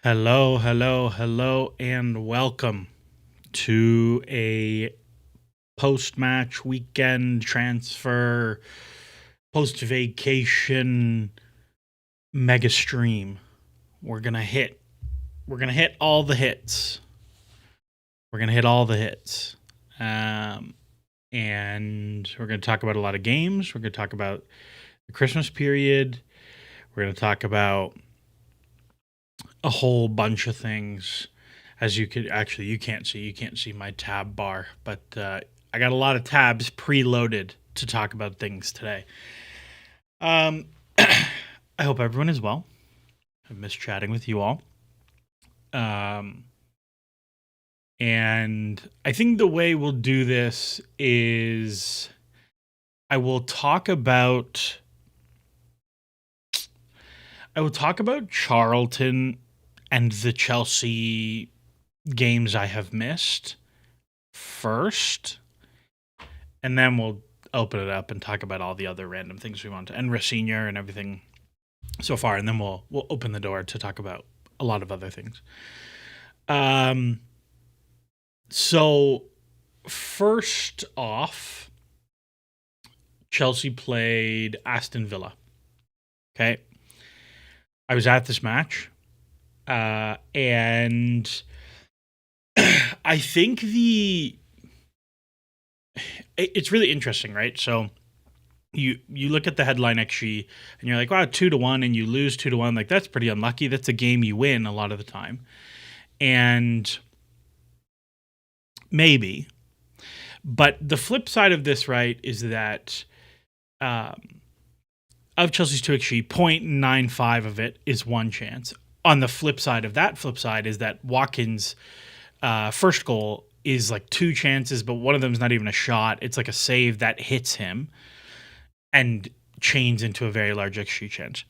Hello, hello, hello, and welcome to a post match weekend transfer, post vacation mega stream. We're gonna hit we're gonna hit all the hits. We're gonna hit all the hits. Um and we're gonna talk about a lot of games. We're gonna talk about the Christmas period. We're gonna talk about a whole bunch of things. As you can't see my tab bar, but I got a lot of tabs preloaded to talk about things today. um I hope everyone is well. I miss chatting with you all. um and I think the way we'll do this is i will talk about I will talk about Charlton and the Chelsea games I have missed first, and then we'll open it up and talk about all the other random things we want to, and Rosenior and everything so far, and then we'll open the door to talk about a lot of other things. Um, so first off, Chelsea played Aston Villa. Okay, I was at this match, and I think it's really interesting, right? So you look at the headline XG and you're like, wow, 2-1, and you lose 2-1. Like, that's pretty unlucky. That's a game you win a lot of the time. And maybe. But the flip side of this, right, is that um, of Chelsea's 2XG, 0.95 of it is one chance. On the flip side of that flip side is that Watkins' first goal is like two chances, but one of them is not even a shot. It's like a save that hits him and chains into a very large XG chance.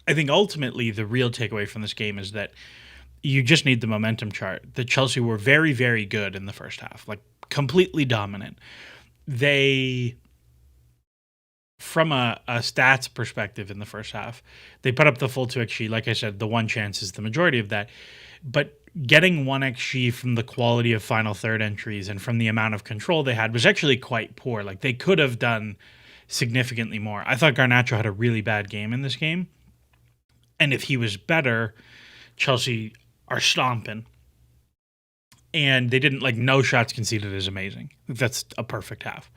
I think ultimately the real takeaway from this game is that you just need the momentum chart. The Chelsea were very, very good in the first half, like completely dominant. They, from a stats perspective in the first half, they put up the full 2XG. Like I said, the one chance is the majority of that. But getting 1XG from the quality of final third entries and from the amount of control they had was actually quite poor. Like, they could have done significantly more. I thought Garnacho had a really bad game in this game. And if he was better, Chelsea are stomping. And they didn't, like, no shots conceded is amazing. That's a perfect half.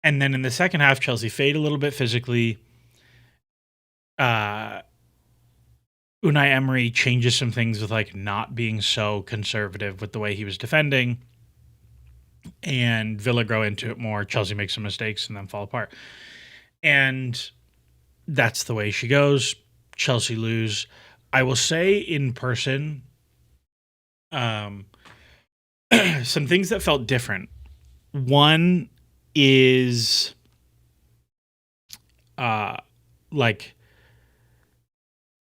And then in the second half, Chelsea fade a little bit physically. Unai Emery changes some things with, like, not being so conservative with the way he was defending. And Villa grow into it more. Chelsea makes some mistakes and then fall apart. And that's the way she goes. Chelsea lose. I will say in person, some things that felt different. One is, like,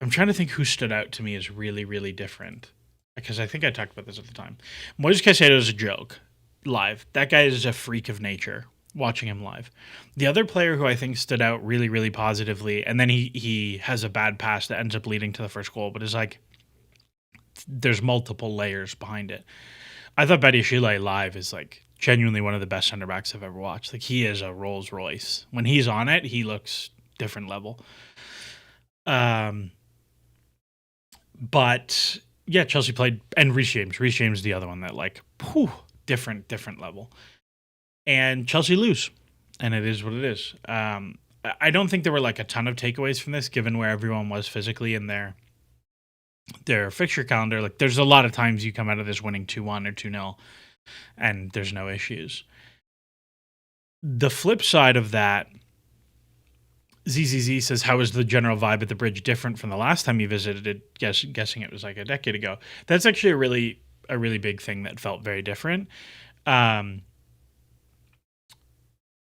I'm trying to think who stood out to me as really, really different, because I think I talked about this at the time. Moises Caicedo is a joke live. That guy is a freak of nature. Watching him live. The other player who I think stood out really, really positively, and then he has a bad pass that ends up leading to the first goal, but is like, there's multiple layers behind it. I thought Badiashile live is like genuinely one of the best center backs I've ever watched. Like, he is a Rolls Royce. When he's on it, he looks different level. But yeah, Chelsea played, and Reece James the other one that, like, different level. And Chelsea lose, and it is what it is. I don't think there were like a ton of takeaways from this, given where everyone was physically in their fixture calendar. Like, there's a lot of times you come out of this winning 2-1 or 2-0, and there's no issues. The flip side of that, ZZZ says, how is the general vibe at the bridge different from the last time you visited it? Guessing it was like a decade ago. That's actually a really big thing that felt very different.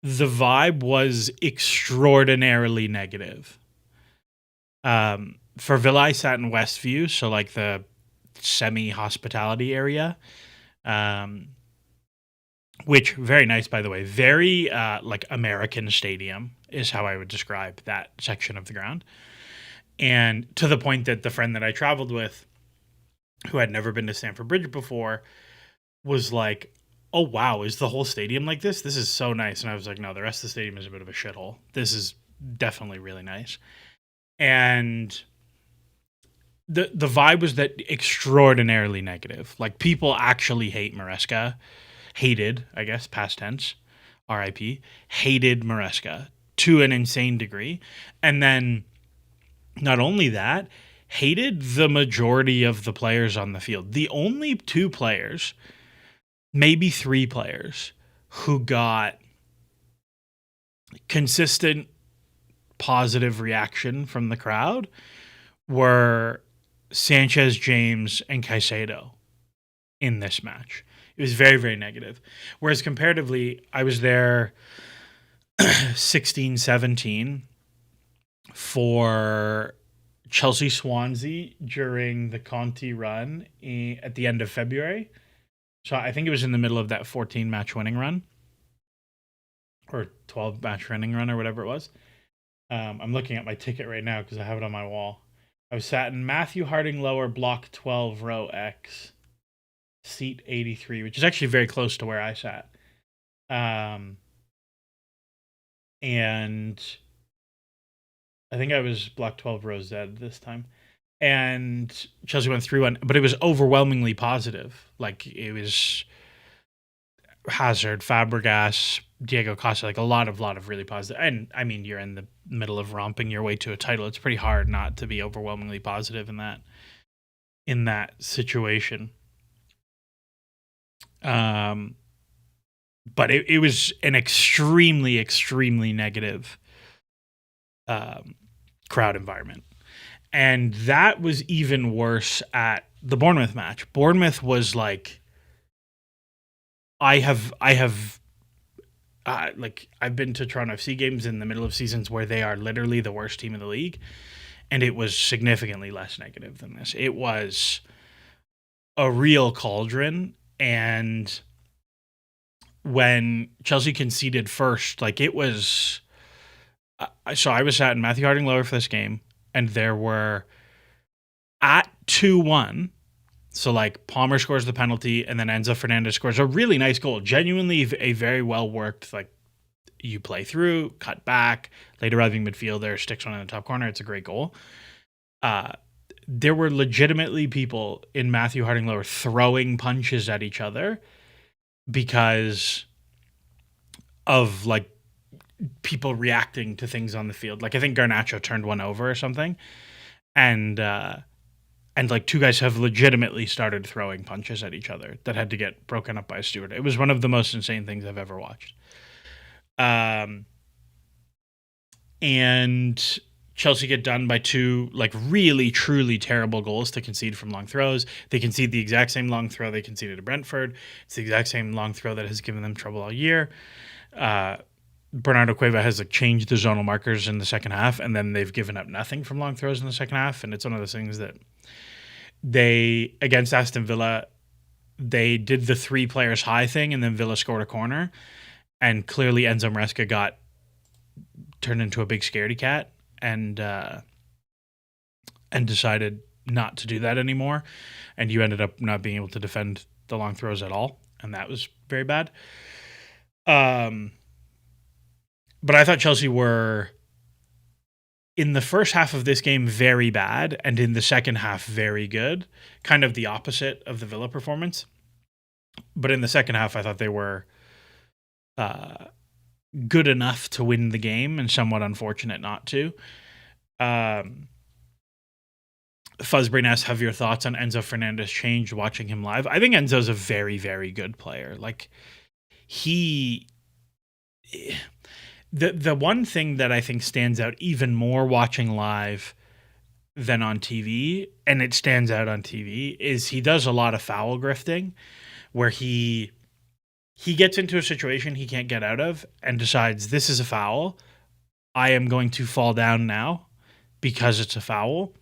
The vibe was extraordinarily negative. For Villa, I sat in Westview, so like the semi-hospitality area, which, very nice, by the way. Very like American stadium is how I would describe that section of the ground. And to the point that the friend that I traveled with, who had never been to Stamford Bridge before, was like, "Oh wow, is the whole stadium like this? This is so nice." And I was like, "No, the rest of the stadium is a bit of a shithole. This is definitely really nice." And the vibe was that extraordinarily negative. Like, people actually hate Maresca. Hated, I guess, past tense, RIP, hated Maresca to an insane degree. And then not only that, hated the majority of the players on the field. The only two players, maybe three players, who got consistent positive reaction from the crowd were Sanchez, James, and Caicedo in this match. It was very, very negative. Whereas comparatively, I was there 16-17 for Chelsea Swansea during the Conti run at the end of February. So I think it was in the middle of that 14 match winning run or 12 match winning run or whatever it was. I'm looking at my ticket right now because I have it on my wall. I was sat in Matthew Harding Lower, Block 12, Row X, Seat 83, which is actually very close to where I sat. And I think I was Block 12, Row Z this time. And Chelsea went 3-1, but it was overwhelmingly positive. Like, it was Hazard, Fabregas, Diego Costa, like a lot of really positive. And I mean, you're in the middle of romping your way to a title. It's pretty hard not to be overwhelmingly positive in that situation. But it was an extremely, extremely negative crowd environment. And that was even worse at the Bournemouth match. Bournemouth was like, I've been to Toronto FC games in the middle of seasons where they are literally the worst team in the league, and it was significantly less negative than this. It was a real cauldron, and when Chelsea conceded first, like, it was... So I was sat in Matthew Harding Lower for this game, and there were, at 2-1, so like Palmer scores the penalty, and then Enzo Fernandez scores a really nice goal. Genuinely a very well worked, like, you play through, cut back, late arriving midfielder, sticks one in the top corner. It's a great goal. There were legitimately people in Matthew Harding Lower throwing punches at each other because of, like, people reacting to things on the field. Like, I think Garnacho turned one over or something. And like, two guys have legitimately started throwing punches at each other that had to get broken up by a steward. It was one of the most insane things I've ever watched. And Chelsea get done by two, like, really, truly terrible goals to concede from long throws. They concede the exact same long throw they conceded to Brentford. It's the exact same long throw that has given them trouble all year. Bernardo Cueva has, like, changed the zonal markers in the second half, and then they've given up nothing from long throws in the second half. And it's one of those things that they, against Aston Villa, they did the 3 players high thing, and then Villa scored a corner. And clearly Enzo Maresca got turned into a big scaredy cat and decided not to do that anymore. And you ended up not being able to defend the long throws at all. And that was very bad. But I thought Chelsea were, in the first half of this game, very bad, and in the second half, very good. Kind of the opposite of the Villa performance. But in the second half, I thought they were good enough to win the game and somewhat unfortunate not to. Fuzzbrain asks, have your thoughts on Enzo Fernandez changed watching him live? I think Enzo's a very, very good player. Like, the one thing that I think stands out even more watching live than on TV, and it stands out on TV, is he does a lot of foul grifting where he gets into a situation he can't get out of and decides, this is a foul. I am going to fall down now because it's a foul.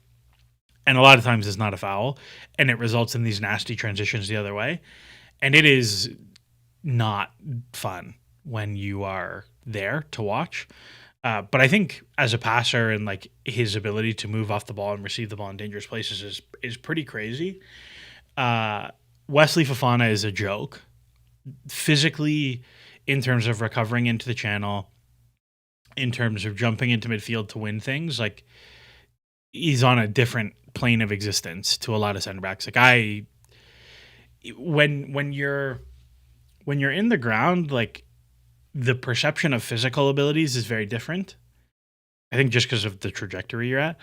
And a lot of times it's not a foul, and it results in these nasty transitions the other way. And it is not fun when you are there to watch. But I think as a passer and like his ability to move off the ball and receive the ball in dangerous places is pretty crazy. Wesley Fofana is a joke physically, in terms of recovering into the channel, in terms of jumping into midfield to win things. Like, he's on a different plane of existence to a lot of center backs. Like, when you're in the ground, like, the perception of physical abilities is very different. I think just because of the trajectory you're at,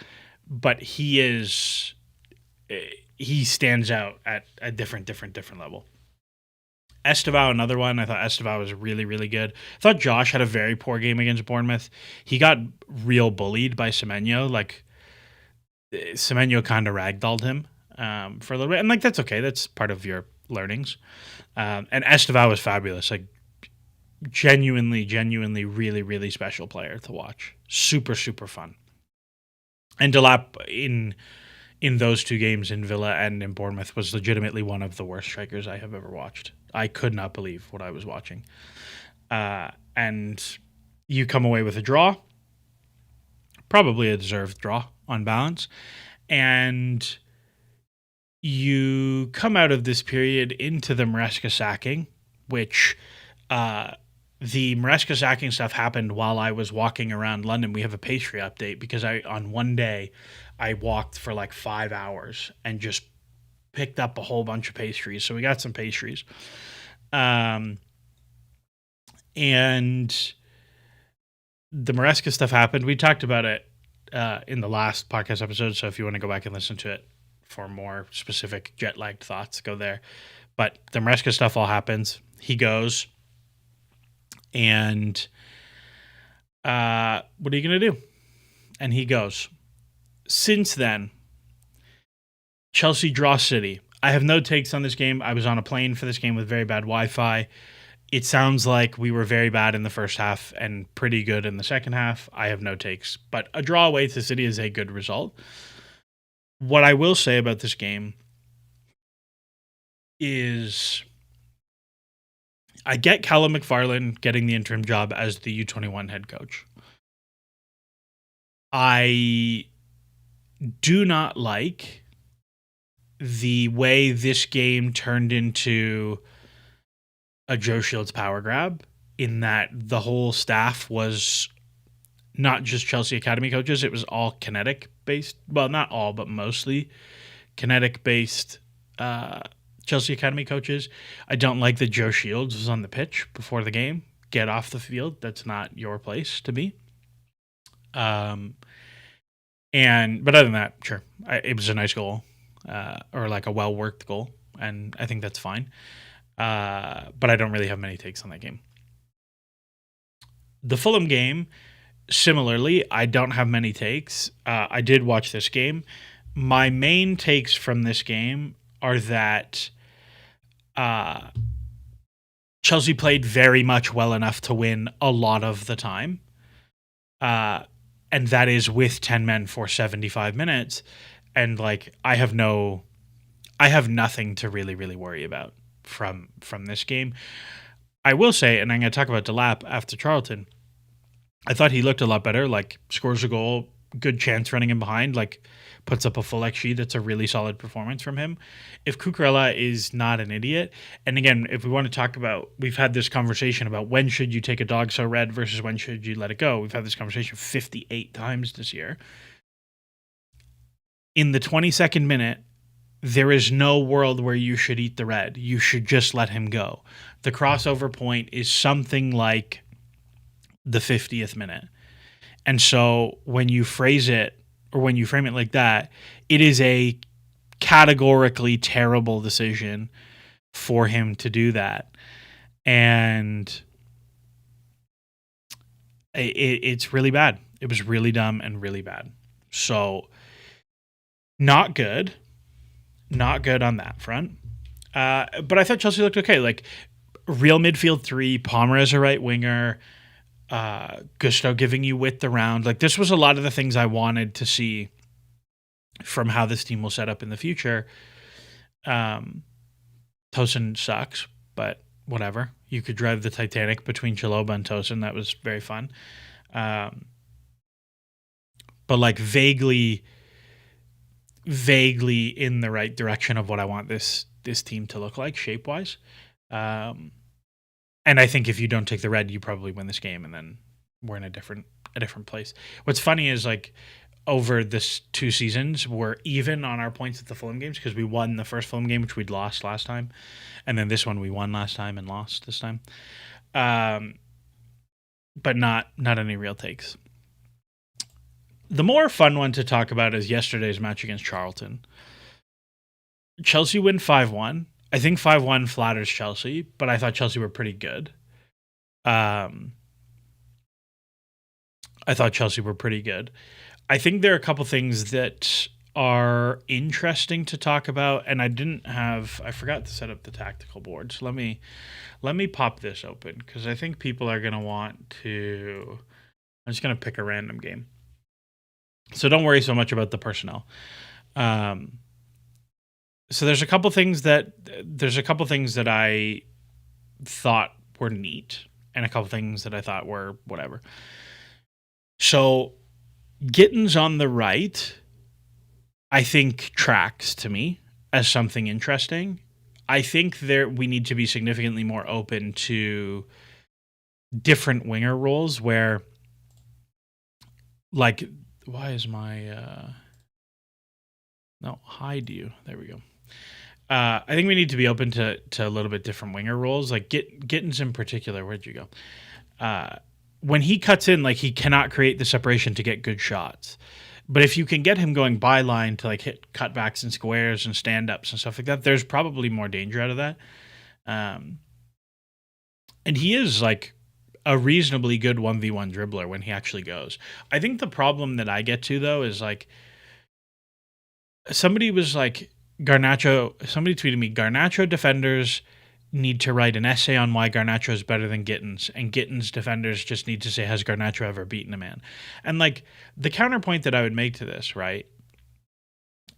but he stands out at a different level. Estevao, another one. I thought Estevao was really, really good. I thought Josh had a very poor game against Bournemouth. He got real bullied by Semenyo. Like, Semenyo kind of ragdolled him for a little bit. And, like, that's okay. That's part of your learnings. And Estevao was fabulous. Like, genuinely, really, really special player to watch. Super, super fun. And Delap in those two games, in Villa and in Bournemouth, was legitimately one of the worst strikers I have ever watched. I could not believe what I was watching. And you come away with a draw, probably a deserved draw on balance, and you come out of this period into the Maresca sacking, which the Maresca sacking stuff happened while I was walking around London. We have a pastry update because on one day I walked for like 5 hours and just picked up a whole bunch of pastries. So we got some pastries. And the Maresca stuff happened. We talked about it in the last podcast episode. So if you want to go back and listen to it for more specific jet lagged thoughts, go there. But the Maresca stuff all happens. He goes, and what are you going to do? And he goes. Since then, Chelsea draw City. I have no takes on this game. I was on a plane for this game with very bad Wi-Fi. It sounds like we were very bad in the first half and pretty good in the second half. I have no takes. But a draw away to City is a good result. What I will say about this game is I get Callum McFarlane getting the interim job as the U21 head coach. I do not like the way this game turned into a Joe Shields power grab, in that the whole staff was not just Chelsea Academy coaches. It was all Kinetic based. Well, not all, but mostly Kinetic based Chelsea Academy coaches. I don't like that Joe Shields was on the pitch before the game. Get off the field. That's not your place to be. But other than that, sure, it was a nice goal, or like a well-worked goal, and I think that's fine. But I don't really have many takes on that game. The Fulham game, similarly, I don't have many takes. I did watch this game. My main takes from this game are that Chelsea played very much well enough to win a lot of the time. And that is with 10 men for 75 minutes. And like, I have nothing to really, really worry about from this game. I will say, and I'm going to talk about Delap after Charlton, I thought he looked a lot better, like scores a goal, good chance running in behind, like puts up a full XG. That's a really solid performance from him. If Cucurella is not an idiot, and again, if we want to talk about, we've had this conversation about when should you take a dog so red versus when should you let it go. We've had this conversation 58 times this year. In the 22nd minute, there is no world where you should eat the red. You should just let him go. The crossover point is something like the 50th minute. And so when you phrase it, or when you frame it like that, it is a categorically terrible decision for him to do that. And it's really bad. It was really dumb and really bad. So not good. Not good on that front. But I thought Chelsea looked okay. Like, real midfield three, Palmer as a right winger, Gusto giving you width around. Like, this was a lot of the things I wanted to see from how this team will set up in the future. Tosin sucks, but whatever. You could drive the Titanic between Chaloba and Tosin. That was very fun. but like vaguely in the right direction of what I want this team to look like shape wise. And I think if you don't take the red, you probably win this game, and then we're in a different place. What's funny is like over this 2 seasons, we're even on our points at the Fulham games because we won the first Fulham game, which we'd lost last time, and then this one we won last time and lost this time. But not any real takes. The more fun one to talk about is yesterday's match against Charlton. Chelsea win 5-1. I think 5-1 flatters Chelsea, but I thought Chelsea were pretty good. I thought Chelsea were pretty good. I think there are a couple things that are interesting to talk about, and I forgot to set up the tactical board. So let me pop this open because I think people are going to want to. I'm just going to pick a random game. So don't worry so much about the personnel. So there's a couple things that I thought were neat, and a couple things that I thought were whatever. So Gittins on the right, I think tracks to me as something interesting. I think we need to be significantly more open to different winger roles where, like, why is my no, hide you? There we go. I think we need to be open to a little bit different winger roles. Like Gittins in particular, where'd you go? When he cuts in, like he cannot create the separation to get good shots. But if you can get him going byline to like hit cutbacks and squares and stand-ups and stuff like that, there's probably more danger out of that. And he is like a reasonably good 1v1 dribbler when he actually goes. I think the problem that I get to, though, is like somebody tweeted me, Garnacho defenders need to write an essay on why Garnacho is better than Gittins, and Gittins defenders just need to say, has Garnacho ever beaten a man? And like the counterpoint that I would make to this, right,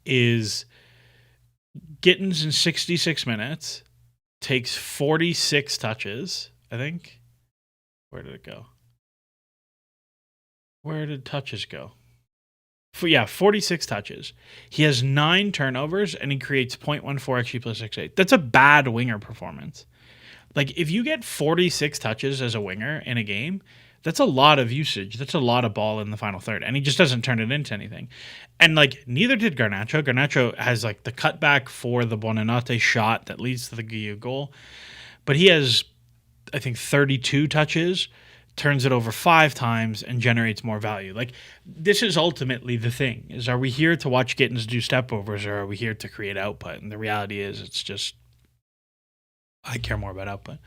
is Gittins in 66 minutes takes 46 touches, I think. Where did it go? Where did touches go? 46 touches. He has 9 turnovers, and he creates 0.14 XG plus 6.8. That's a bad winger performance. Like, if you get 46 touches as a winger in a game, that's a lot of usage. That's a lot of ball in the final third, and he just doesn't turn it into anything. And, like, neither did Garnacho. Garnacho has, like, the cutback for the Buonanotte shot that leads to the Guiu goal. But he has, I think, 32 touches, turns it over 5 times, and generates more value. Like, this is ultimately the thing, is are we here to watch Gittins do step-overs, or are we here to create output? And the reality is it's just, I care more about output.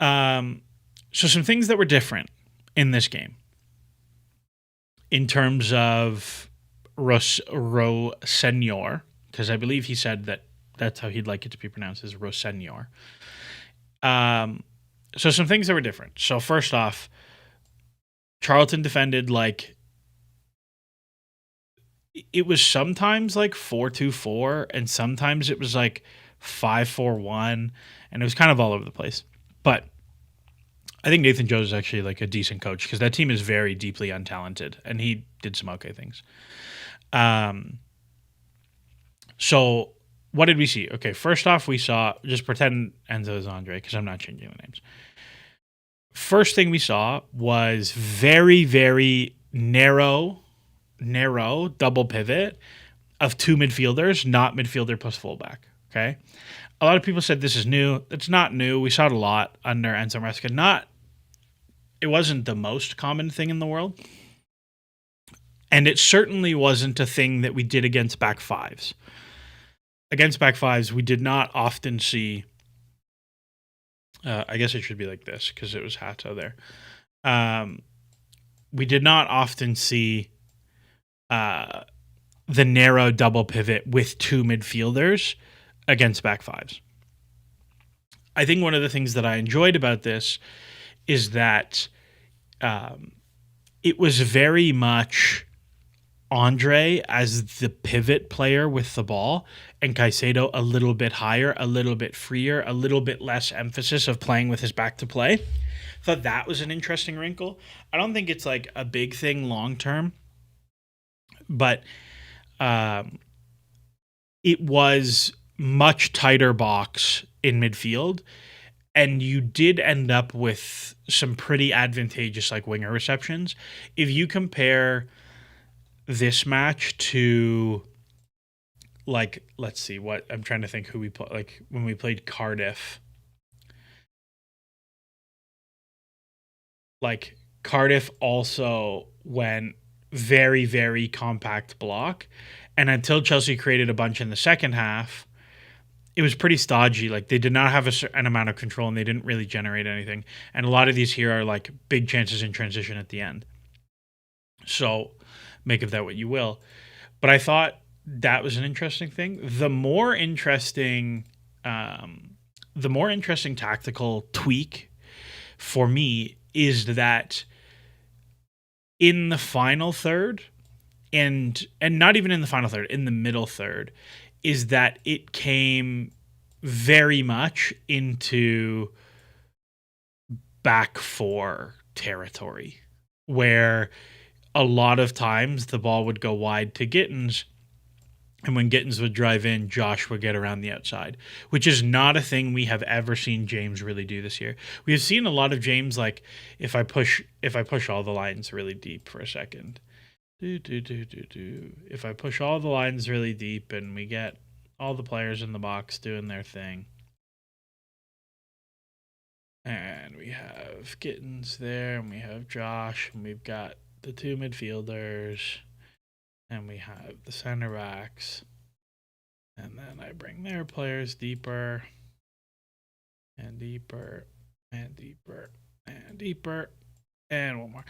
So some things that were different in this game in terms of Rosenior, because I believe he said that that's how he'd like it to be pronounced, is Rosenior. So some things that were different. So first off, Charlton defended like it was sometimes like 4-2-4, and sometimes it was like 5-4-1, and it was kind of all over the place. But I think Nathan Jones is actually like a decent coach because that team is very deeply untalented, and he did some okay things. So what did we see? Okay, first off, we saw, just pretend Enzo is Andre because I'm not changing the names. First thing we saw was very, very narrow double pivot of 2 midfielders, not midfielder plus fullback. Okay. A lot of people said this is new. It's not new. We saw it a lot under Enzo Maresca. It wasn't the most common thing in the world. And it certainly wasn't a thing that we did against back fives. Against back fives, we did not often see, I guess it should be like this because it was Hato there. We did not often see the narrow double pivot with 2 midfielders against back fives. I think one of the things that I enjoyed about this is that it was very much Andre as the pivot player with the ball, and Caicedo a little bit higher, a little bit freer, a little bit less emphasis of playing with his back to play. Thought that was an interesting wrinkle. I don't think it's like a big thing long term, but um, it was much tighter box in midfield, and you did end up with some pretty advantageous like winger receptions. If you compare this match to, like, let's see, what I'm trying to think who we play, like when we played Cardiff. Like Cardiff also went very, very compact block, and until Chelsea created a bunch in the second half, it was pretty stodgy. Like they did not have a certain amount of control, and they didn't really generate anything. And a lot of these here are like big chances in transition at the end. So make of that what you will. But I thought that was an interesting thing. The more interesting tactical tweak for me is that in the final third, and not even in the final third, in the middle third, is that it came very much into back four territory, where a lot of times the ball would go wide to Gittins, and when Gittins would drive in, Josh would get around the outside, which is not a thing we have ever seen James really do this year. We have seen a lot of James, like, if I push all the lines really deep for a second, if I push all the lines really deep and we get all the players in the box doing their thing, and we have Gittins there, and we have Josh, and we've got the two midfielders, and we have the center backs, and then I bring their players deeper and deeper and deeper and deeper, and one more.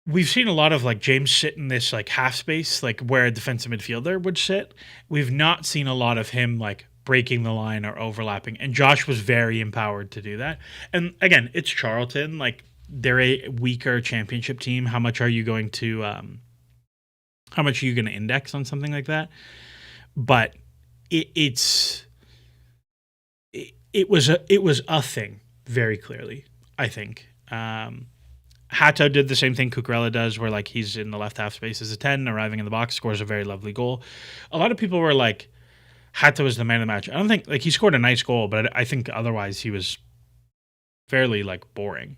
We've seen a lot of like James sit in this like half space, like where a defensive midfielder would sit. We've not seen a lot of him like breaking the line or overlapping, and Josh was very empowered to do that. And again, it's Charlton, like they're a weaker championship team. How much are you going to index on something like that? But it was a thing very clearly, I think. Hato did the same thing Cucurella does, where like he's in the left half space as a 10, arriving in the box, scores a very lovely goal. A lot of people were like, Hato is the man of the match. I don't think, like, he scored a nice goal, but I think otherwise he was fairly like boring.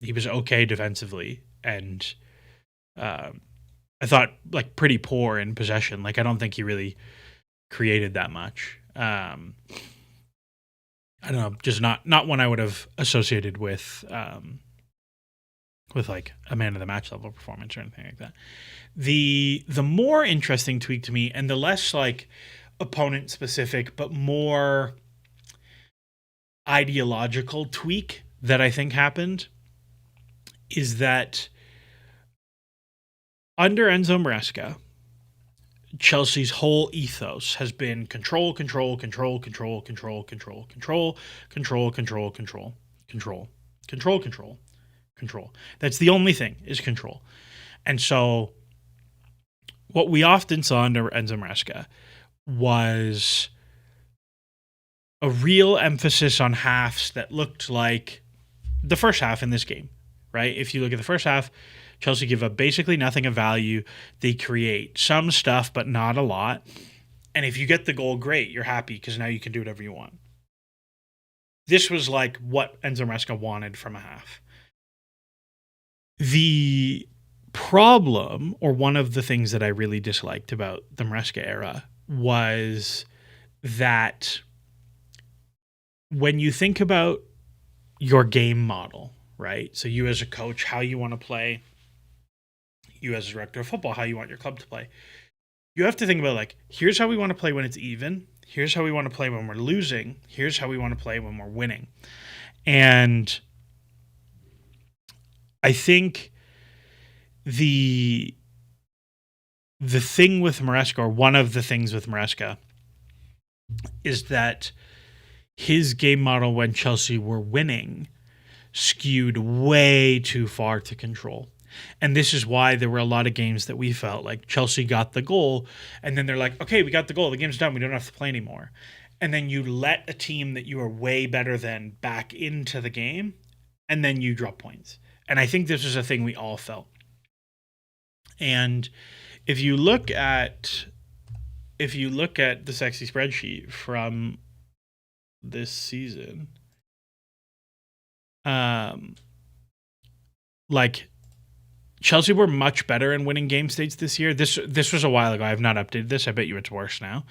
He was okay defensively, and I thought like pretty poor in possession. Like I don't think he really created that much. I don't know, just not one I would have associated with like a man of the match level performance or anything like that. The more interesting tweak to me, and the less like opponent specific, but more ideological tweak that I think happened, is that under Enzo Maresca, Chelsea's whole ethos has been control, control, control, control, control, control, control, control, control, control, control, control, control, control. That's the only thing, is control. And so what we often saw under Enzo Maresca was a real emphasis on halves that looked like the first half in this game, right? If you look at the first half, Chelsea give up basically nothing of value. They create some stuff, but not a lot. And if you get the goal, great. You're happy because now you can do whatever you want. This was like what Enzo Maresca wanted from a half. The problem, or one of the things that I really disliked about the Maresca era, was that when you think about your game model, right? So you as a coach, how you want to play, you as a director of football, how you want your club to play, you have to think about like, here's how we want to play when it's even, here's how we want to play when we're losing, here's how we want to play when we're winning. And I think the thing with Maresca, or one of the things with Maresca, is that his game model when Chelsea were winning skewed way too far to control. And this is why there were a lot of games that we felt like Chelsea got the goal, and then they're like, okay, we got the goal, the game's done, we don't have to play anymore. And then you let a team that you are way better than back into the game, and then you drop points. And I think this is a thing we all felt. And if you look at the sexy spreadsheet from this season, um, like Chelsea were much better in winning game states this year. This was a while ago. I have not updated this. I bet you it's worse now.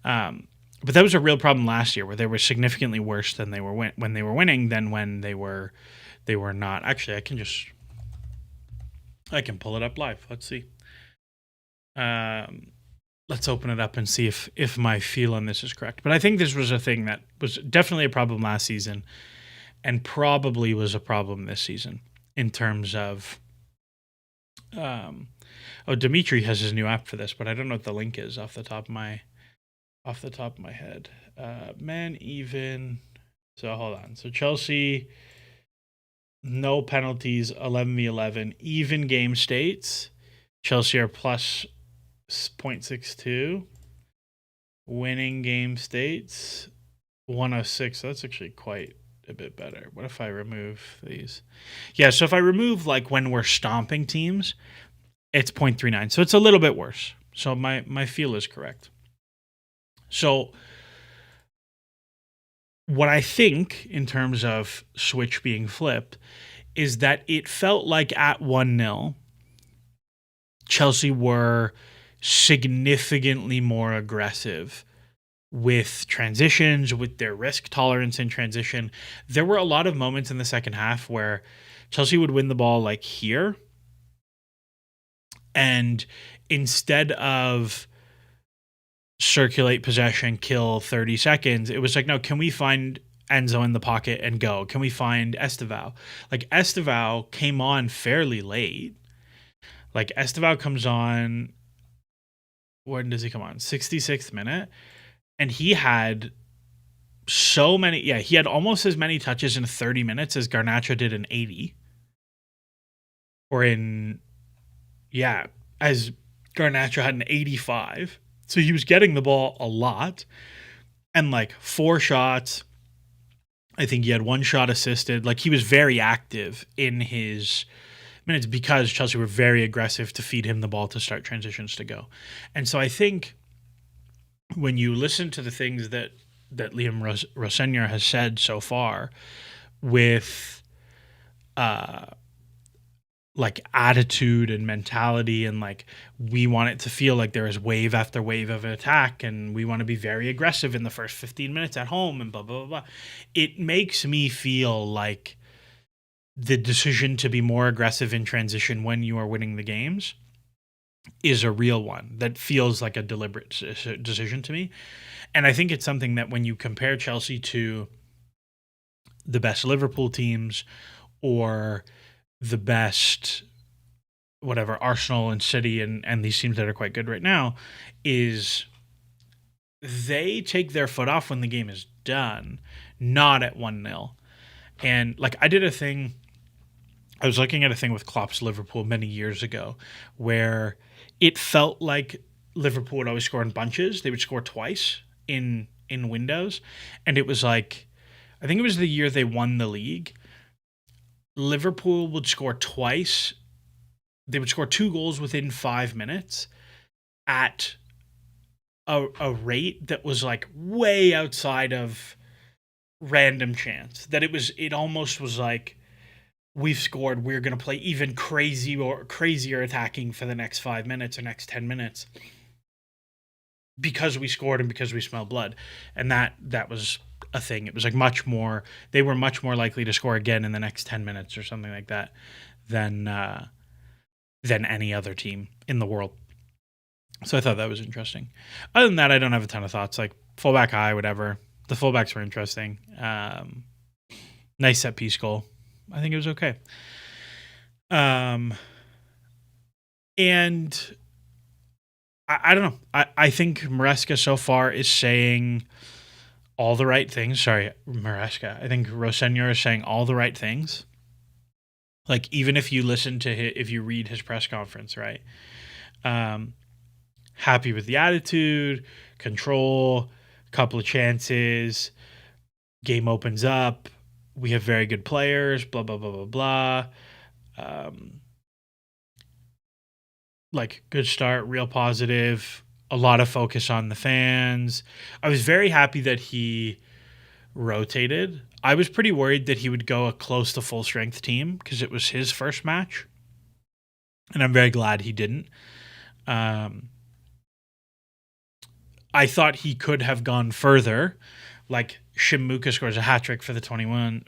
But that was a real problem last year, where they were significantly worse than they were when they were winning than when they were not. Actually, I can pull it up live. Let's see. Let's open it up and see if my feel on this is correct. But I think this was a thing that was definitely a problem last season, and probably was a problem this season in terms of. Dimitri has his new app for this, but I don't know what the link is off the top of my head. Man, even. So hold on. So Chelsea, no penalties, 11v11, even game states. Chelsea are plus 0.62. Winning game states, 106. So that's actually quite a bit better. What if I remove these? Yeah, so if I remove like when we're stomping teams, it's 0.39. So it's a little bit worse. So my feel is correct. So what I think in terms of switch being flipped is that it felt like at 1-0, Chelsea were significantly more aggressive with transitions, with their risk tolerance in transition. There were a lot of moments in the second half where Chelsea would win the ball like here, and instead of circulate possession, kill 30 seconds, it was like, no, can we find Enzo in the pocket and go? Can we find Estevao? Like, Estevao came on fairly late. Like, Estevao comes on, when does he come on? 66th minute. And he had so many, he had almost as many touches in 30 minutes as Garnacho did in 80. Or as Garnacho had an 85. So he was getting the ball a lot. And like 4 shots. I think he had 1 shot assisted. Like, he was very active in his minutes because Chelsea were very aggressive to feed him the ball to start transitions to go. And so I think when you listen to the things that Liam Rosenior has said so far with like attitude and mentality, and like, we want it to feel like there is wave after wave of an attack, and we want to be very aggressive in the first 15 minutes at home, and blah, blah, blah, blah. It makes me feel like the decision to be more aggressive in transition when you are winning the games is a real one that feels like a deliberate decision to me. And I think it's something that when you compare Chelsea to the best Liverpool teams or the best whatever Arsenal and City and these teams that are quite good right now, is they take their foot off when the game is done, not at 1-0. And like, I was looking at a thing with Klopp's Liverpool many years ago where it felt like Liverpool would always score in bunches. They would score twice in windows. And it was like, I think it was the year they won the league. Liverpool would score twice. They would score 2 goals within 5 minutes at a rate that was like way outside of random chance. That it almost was like, we've scored, we're going to play even crazier attacking for the next 5 minutes or next 10 minutes because we scored and because we smell blood. And that was a thing. It was like they were much more likely to score again in the next 10 minutes or something like that than any other team in the world. So I thought that was interesting. Other than that, I don't have a ton of thoughts. Like, fullback high, whatever. The fullbacks were interesting. Nice set piece goal. I think it was okay. And I don't know. I think Maresca so far is saying all the right things. Sorry, Maresca. I think Rosenior is saying all the right things. Like, even if you listen to if you read his press conference, right? Happy with the attitude, control, couple of chances, game opens up. We have very good players, blah, blah, blah, blah, blah. like good start, real positive, a lot of focus on the fans. I was very happy that he rotated. I was pretty worried that he would go a close to full strength team because it was his first match, and I'm very glad he didn't. Um, I thought he could have gone further. Like Shimuka scores a hat trick for the 21s.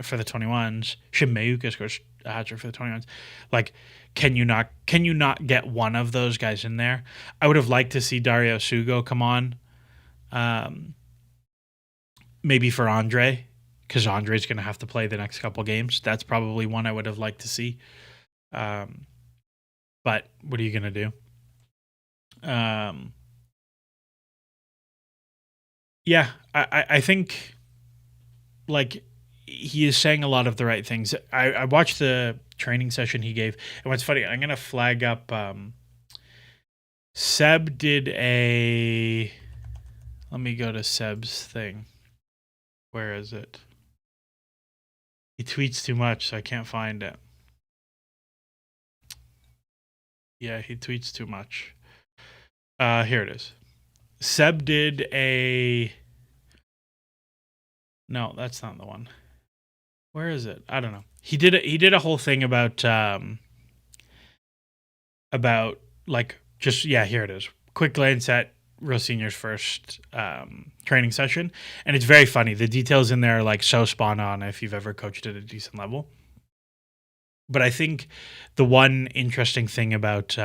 Shimuka scores a hat trick for the 21s. Like, can you not get one of those guys in there? I would have liked to see Dario Sugo come on. Maybe for Andre, because Andre's going to have to play the next couple games. That's probably one I would have liked to see. But what are you going to do? Yeah, I think like he is saying a lot of the right things. I watched the training session he gave, and what's funny, I'm gonna flag up. Seb did a. Let me go to Seb's thing. Where is it? He tweets too much, so I can't find it. Yeah, he tweets too much. Here it is. Seb did a. No, that's not the one. Where is it? I don't know. He did a whole thing about like just here it is. Quick glance at Rosenior's first training session, and it's very funny. The details in there are like so spot on if you've ever coached at a decent level. But I think the one interesting thing about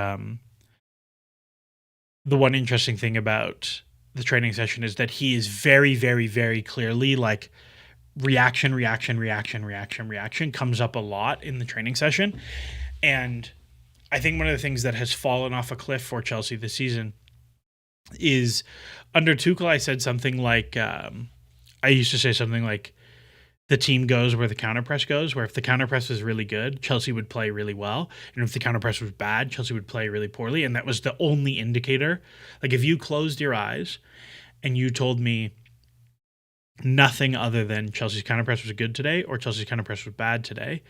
the training session is that he is very, very, very clearly like reaction comes up a lot in the training session. And I think one of the things that has fallen off a cliff for Chelsea this season is under Tuchel, I said something like, I used to say something like, the team goes where the counterpress goes, where if the counterpress was really good, Chelsea would play really well. And if the counterpress was bad, Chelsea would play really poorly. And that was the only indicator. Like if you closed your eyes and you told me nothing other than Chelsea's counterpress was good today or Chelsea's counterpress was bad today,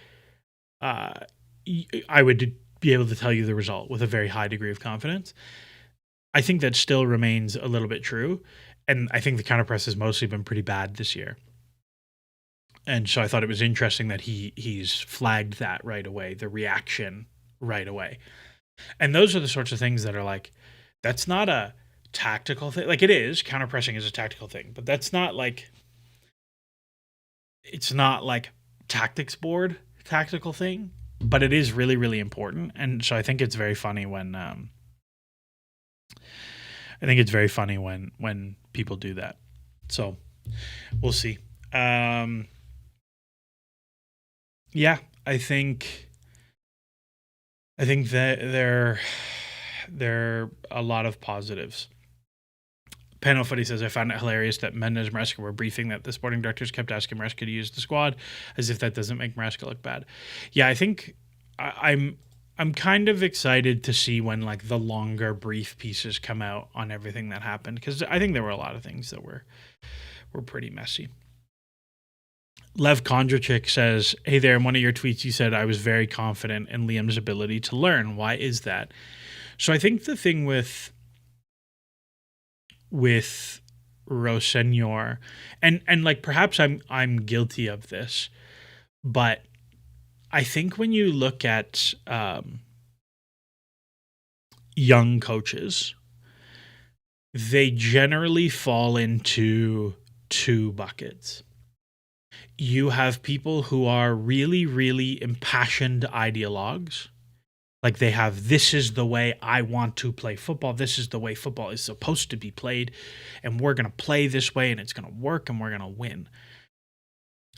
I would be able to tell you the result with a very high degree of confidence. I think that still remains a little bit true. And I think the counterpress has mostly been pretty bad this year. And so I thought it was interesting that he's flagged that right away, the reaction right away. And those are the sorts of things that are like, that's not a tactical thing. Like it is, counterpressing is a tactical thing, but that's not like, it's not like tactics board tactical thing, but it is really, really important. And so I think it's very funny when, when people do that. So we'll see. Yeah, I think that there are a lot of positives. Panel Footy says, I found it hilarious that Mendes and Maresca were briefing that the sporting directors kept asking Maresca to use the squad as if that doesn't make Maresca look bad. Yeah, I think I'm kind of excited to see when like the longer brief pieces come out on everything that happened, because I think there were a lot of things that were pretty messy. Lev Kondrachik says, hey there, in one of your tweets you said I was very confident in Liam's ability to learn. Why is that? So I think the thing with Rosenior, and like perhaps I'm guilty of this, but I think when you look at young coaches, they generally fall into two buckets. You have people who are really, really impassioned ideologues. Like they have, this is the way I want to play football. This is the way football is supposed to be played. And we're going to play this way and it's going to work and we're going to win.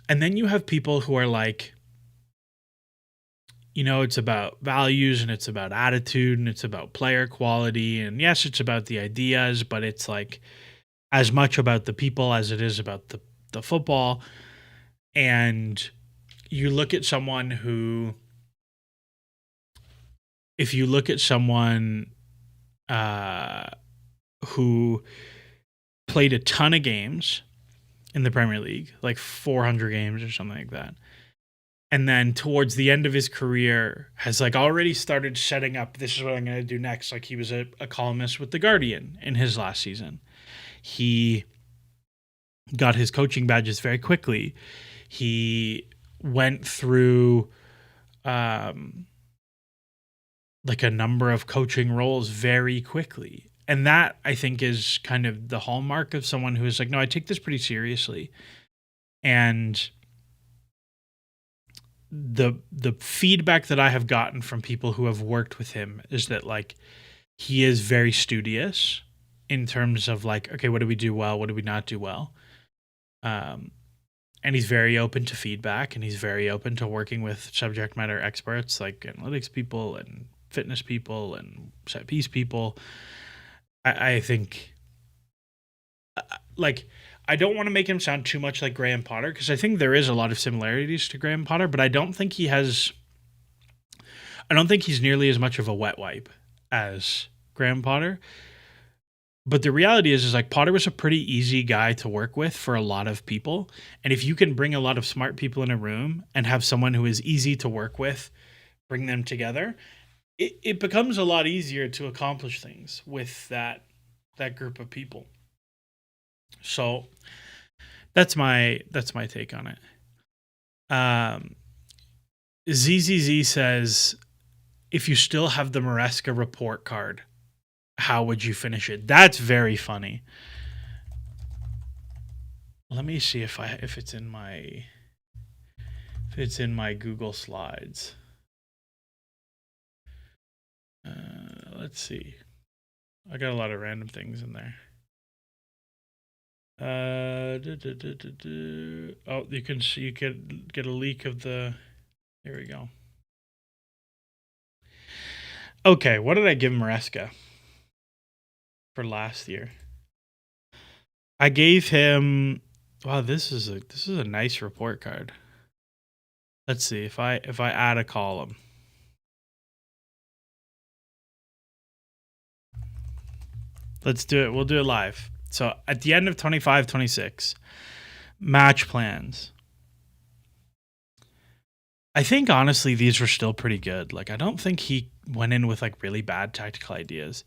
And then you have people who are like, you know, it's about values and it's about attitude and it's about player quality. And yes, it's about the ideas, but it's like as much about the people as it is about the football. And you look at someone who, if you look at someone who played a ton of games in the Premier League, like 400 games or something like that, and then towards the end of his career has like already started setting up, this is what I'm going to do next. Like he was a columnist with The Guardian in his last season. He got his coaching badges very quickly. He went through like a number of coaching roles very quickly. And that, I think, is kind of the hallmark of someone who is like, no, I take this pretty seriously. And the feedback that I have gotten from people who have worked with him is that like he is very studious in terms of like, okay, what do we do well? What do we not do well? And he's very open to feedback, and he's very open to working with subject matter experts like analytics people and fitness people and set piece people. I think like I don't want to make him sound too much like Graham Potter, because I think there is a lot of similarities to Graham Potter, but I don't think he's nearly as much of a wet wipe as Graham Potter. But the reality is like Potter was a pretty easy guy to work with for a lot of people. And if you can bring a lot of smart people in a room and have someone who is easy to work with, bring them together, it becomes a lot easier to accomplish things with that group of people. So that's my take on it. ZZZ says, if you still have the Maresca report card, how would you finish it? That's very funny. Let me see if it's in my Google Slides. Let's see. I got a lot of random things in there. Oh, you can see, you get a leak of the. There we go. Okay, what did I give Maresca for last year? I gave him. Wow, this is a nice report card. Let's see if I add a column. Let's do it. We'll do it live. So at the end of 25-26, match plans. I think honestly these were still pretty good. Like I don't think he went in with like really bad tactical ideas.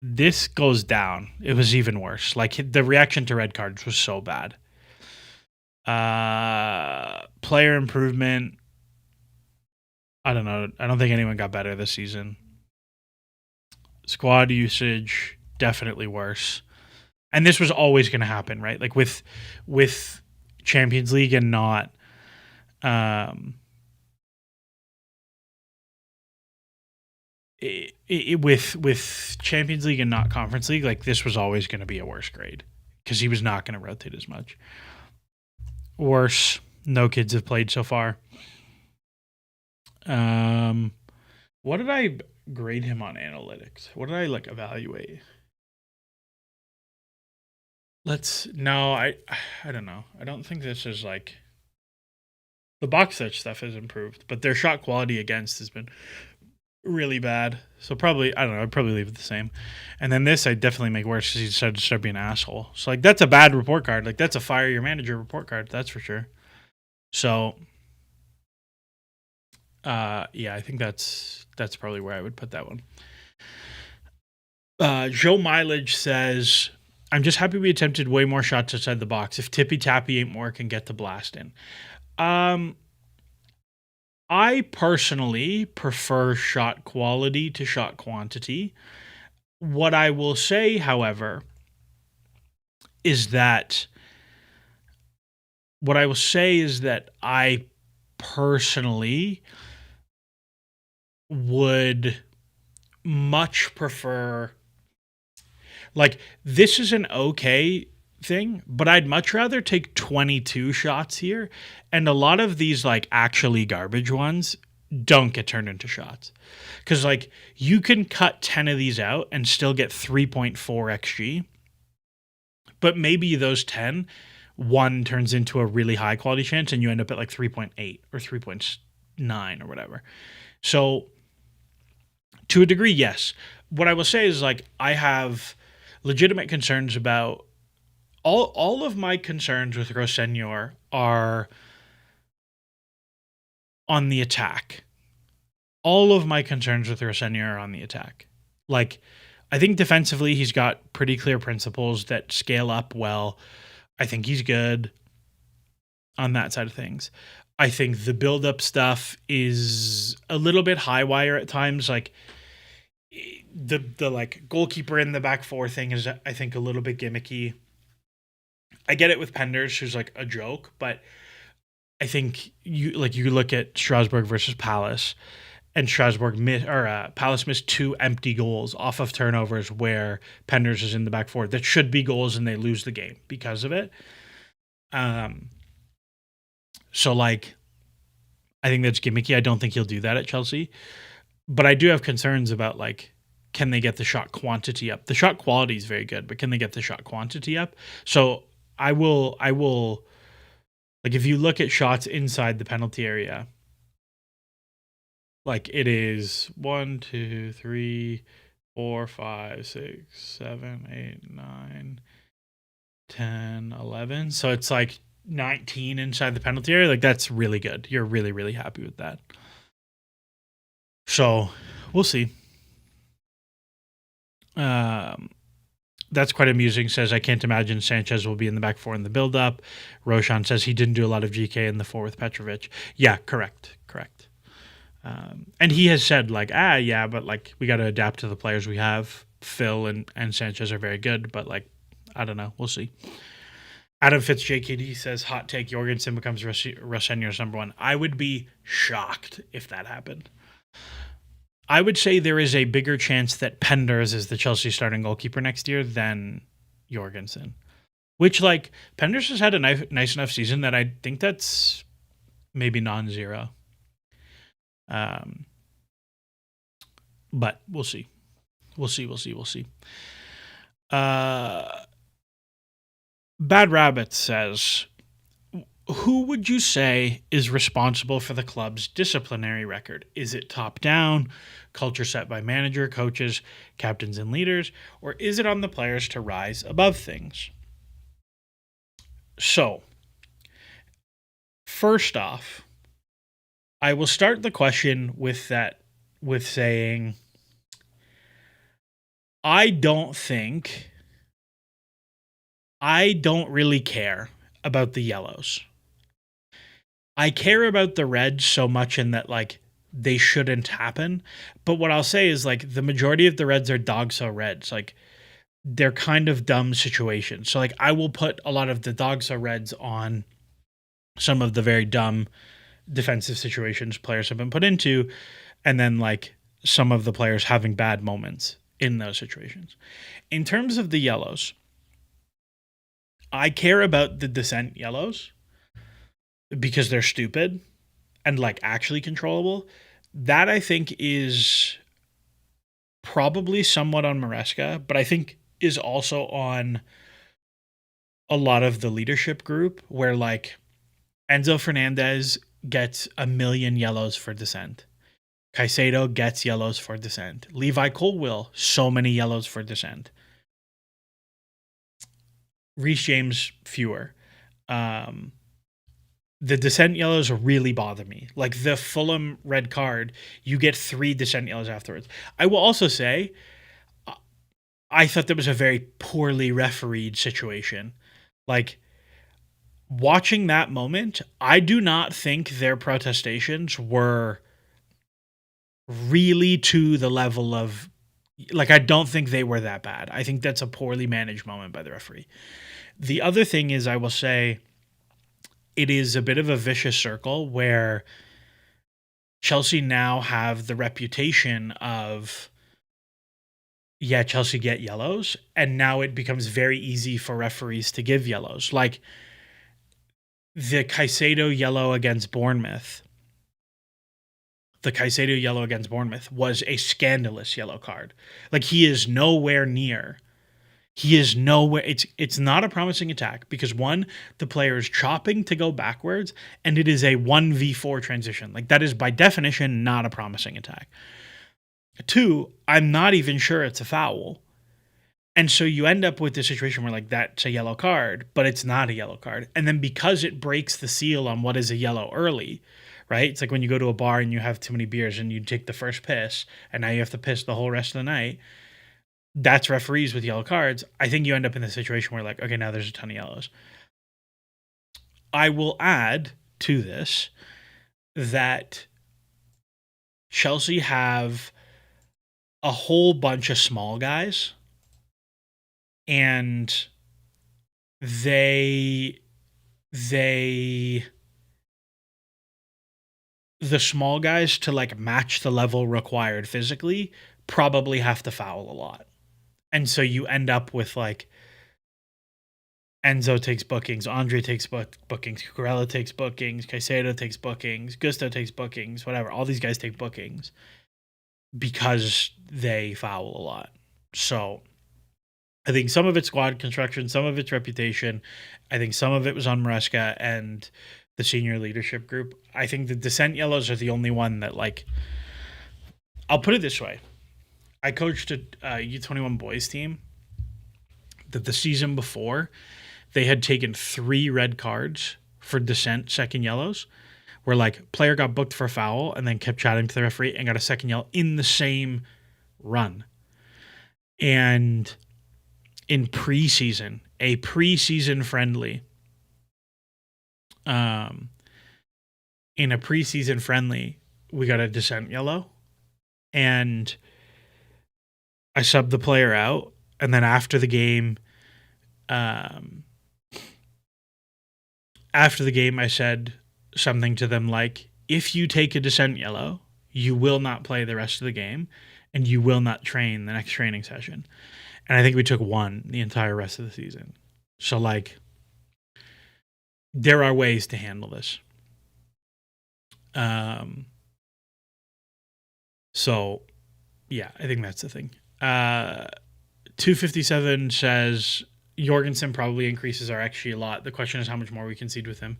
This goes down. It was even worse. Like the reaction to red cards was so bad. Player improvement. I don't know. I don't think anyone got better this season. Squad usage, definitely worse. And this was always going to happen, right? Like with Champions League and not with Champions League and not Conference League, like this was always going to be a worse grade because he was not going to rotate as much. Worse. No kids have played so far. What did I grade him on analytics? What did I like evaluate? I don't know. I don't think this is like the box set stuff has improved, but their shot quality against has been really bad. So probably, I don't know, I'd probably leave it the same. And then this I definitely make worse because he decided to start being an asshole. So like that's a bad report card. Like that's a fire your manager report card, that's for sure. So yeah, I think that's probably where I would put that one. Joe Mileage says, I'm just happy we attempted way more shots outside the box. If Tippy Tappy ain't more, can get the blast in. I personally prefer shot quality to shot quantity. What I will say, however, is that I personally would much prefer, like, this is an okay thing, but I'd much rather take 22 shots here, and a lot of these like actually garbage ones don't get turned into shots, because like you can cut 10 of these out and still get 3.4 xg, but maybe those 10, one turns into a really high quality chance and you end up at like 3.8 or 3.9 or whatever. So to a degree, yes. What I will say is like I have legitimate concerns about all of my concerns with Rosenior are on the attack. All of my concerns with Rosenior are on the attack. Like, I think defensively he's got pretty clear principles that scale up well. I think he's good on that side of things. I think the build-up stuff is a little bit high wire at times. Like the like goalkeeper in the back four thing is, I think, a little bit gimmicky. I get it with Penders, who's like a joke, but I think you look at Strasbourg versus Palace, and Palace missed 2 empty goals off of turnovers where Penders is in the back four that should be goals, and they lose the game because of it. So like, I think that's gimmicky. I don't think he'll do that at Chelsea, but I do have concerns about like, can they get the shot quantity up? The shot quality is very good, but can they get the shot quantity up? So I will like, if you look at shots inside the penalty area, like it is 1, 2, 3, 4, 5, 6, 7, 8, 9, 10, 11. So it's like 19 inside the penalty area. Like, that's really good. You're really, really happy with that. So we'll see. That's quite amusing. Says, I can't imagine Sanchez will be in the back four in the build-up. Roshan says he didn't do a lot of GK in the four with Petrovic. Yeah, correct. And he has said like, yeah, but like we got to adapt to the players we have. Phil and Sanchez are very good, but like, I don't know. We'll see. Adam Fitz JKD says, hot take, Jorgensen becomes Rosenior's number one. I would be shocked if that happened. I would say there is a bigger chance that Penders is the Chelsea starting goalkeeper next year than Jorgensen. Which, like, Penders has had a nice enough season that I think that's maybe non-zero. But we'll see. We'll see. Bad Rabbit says, who would you say is responsible for the club's disciplinary record? Is it top down, culture set by manager, coaches, captains, and leaders, or is it on the players to rise above things? So, first off, I will start the question with saying, I don't really care about the yellows. I care about the reds so much in that, like, they shouldn't happen. But what I'll say is, like, the majority of the reds are dog-so reds. Like, they're kind of dumb situations. So, like, I will put a lot of the dog-so reds on some of the very dumb defensive situations players have been put into, and then, like, some of the players having bad moments in those situations. In terms of the yellows, I care about the dissent yellows because they're stupid and like actually controllable. That I think is probably somewhat on Maresca, but I think is also on a lot of the leadership group, where like Enzo Fernandez gets 1 million yellows for dissent. Caicedo gets yellows for dissent. Levi Colwill, so many yellows for dissent. Reece James, fewer. The dissent yellows really bother me. Like the Fulham red card, you get 3 dissent yellows afterwards. I will also say, I thought that was a very poorly refereed situation. Like, watching that moment, I do not think their protestations were really to the level of, like, I don't think they were that bad. I think that's a poorly managed moment by the referee. The other thing is, I will say, it is a bit of a vicious circle where Chelsea now have the reputation of, yeah, Chelsea get yellows, and now it becomes very easy for referees to give yellows. Like the Caicedo yellow against Bournemouth. The Caicedo yellow against Bournemouth was a scandalous yellow card. Like, he is nowhere near. It's not a promising attack because, one, the player is chopping to go backwards, and it is a 1v4 transition. Like, that is by definition not a promising attack. 2, I'm not even sure it's a foul. And so you end up with the situation where like that's a yellow card, but it's not a yellow card. And then because it breaks the seal on what is a yellow early, right? It's like when you go to a bar and you have too many beers and you take the first piss and now you have to piss the whole rest of the night. That's referees with yellow cards. I think you end up in the situation where like, okay, now there's a ton of yellows. I will add to this that Chelsea have a whole bunch of small guys, and the small guys, to like match the level required physically, probably have to foul a lot. And so you end up with like Enzo takes bookings, Andre takes bookings, Cucurella takes bookings, Caicedo takes bookings, Gusto takes bookings, whatever. All these guys take bookings because they foul a lot. So I think some of it's squad construction, some of it's reputation. I think some of it was on Maresca and the senior leadership group. I think the descent yellows are the only one that, like, I'll put it this way. I coached a U21 boys team that the season before, they had taken 3 red cards for dissent second yellows, where like player got booked for a foul and then kept chatting to the referee and got a second yellow in the same run. And in preseason, a preseason friendly, we got a dissent yellow, and I subbed the player out, and then after the game, I said something to them like, if you take a dissent yellow, you will not play the rest of the game, and you will not train the next training session. And I think we took 1 the entire rest of the season. So, like, there are ways to handle this. So, yeah, I think that's the thing. 257 says Jorgensen probably increases our XG a lot. The question is how much more we concede with him,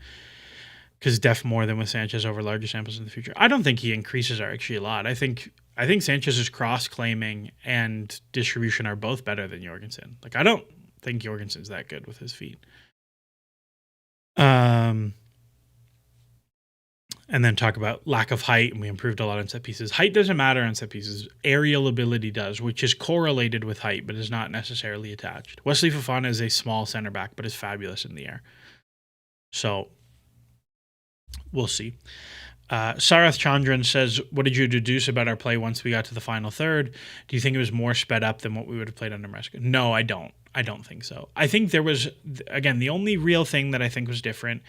because def more than with Sanchez over larger samples in the future. I don't think he increases our XG a lot. I think Sanchez's cross-claiming and distribution are both better than Jorgensen. Like, I don't think Jorgensen's that good with his feet. And then talk about lack of height, and we improved a lot on set pieces. Height doesn't matter on set pieces. Aerial ability does, which is correlated with height, but is not necessarily attached. Wesley Fofana is a small center back, but is fabulous in the air. So, we'll see. Sarath Chandran says, what did you deduce about our play once we got to the final third? Do you think it was more sped up than what we would have played under Maresca? No, I don't. I don't think so. I think there was, again, the only real thing that I think was different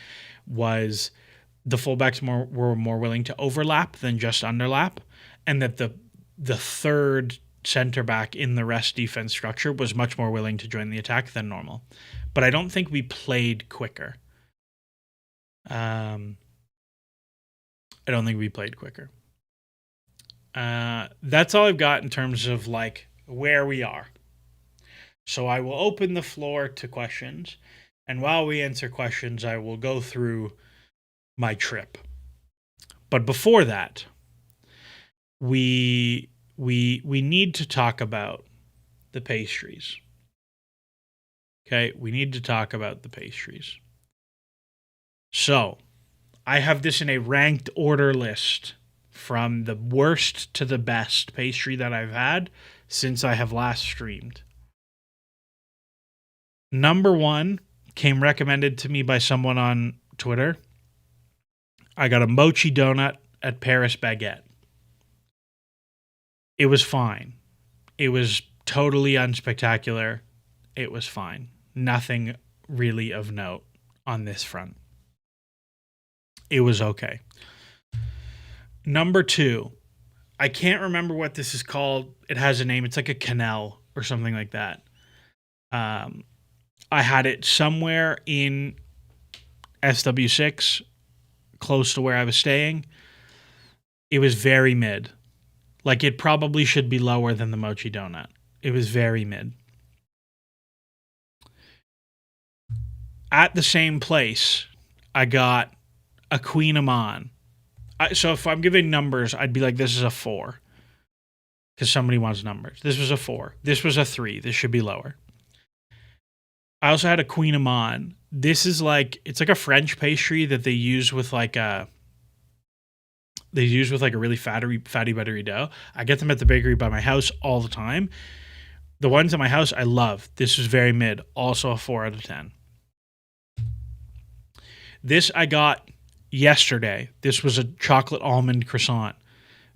was the fullbacks were more willing to overlap than just underlap, and that the third center back in the rest defense structure was much more willing to join the attack than normal. But I don't think we played quicker. That's all I've got in terms of like where we are. So I will open the floor to questions, and while we answer questions, I will go through my trip. But before that, we need to talk about the pastries. Okay, we need to talk about the pastries. So, I have this in a ranked order list from the worst to the best pastry that I've had since I have last streamed. Number 1 came recommended to me by someone on Twitter. I got a mochi donut at Paris Baguette. It was fine. It was totally unspectacular. It was fine. Nothing really of note on this front. It was okay. Number 2, I can't remember what this is called. It has a name. It's like a canal or something like that. I had it somewhere in SW6, close to where I was staying. It was very mid. Like, it probably should be lower than the mochi donut. It was very mid. At the same place, I got a Queen Amman. So if I'm giving numbers, I'd be like, this is a 4. because somebody wants numbers. This was a 4. This was a 3. This should be lower. I also had a Queen Amman. This is like, it's like a French pastry that they use with like a really fatty buttery dough. I get them at the bakery by my house all the time. The ones at my house I love. This was very mid. Also a 4 out of 10. This I got yesterday. This was a chocolate almond croissant.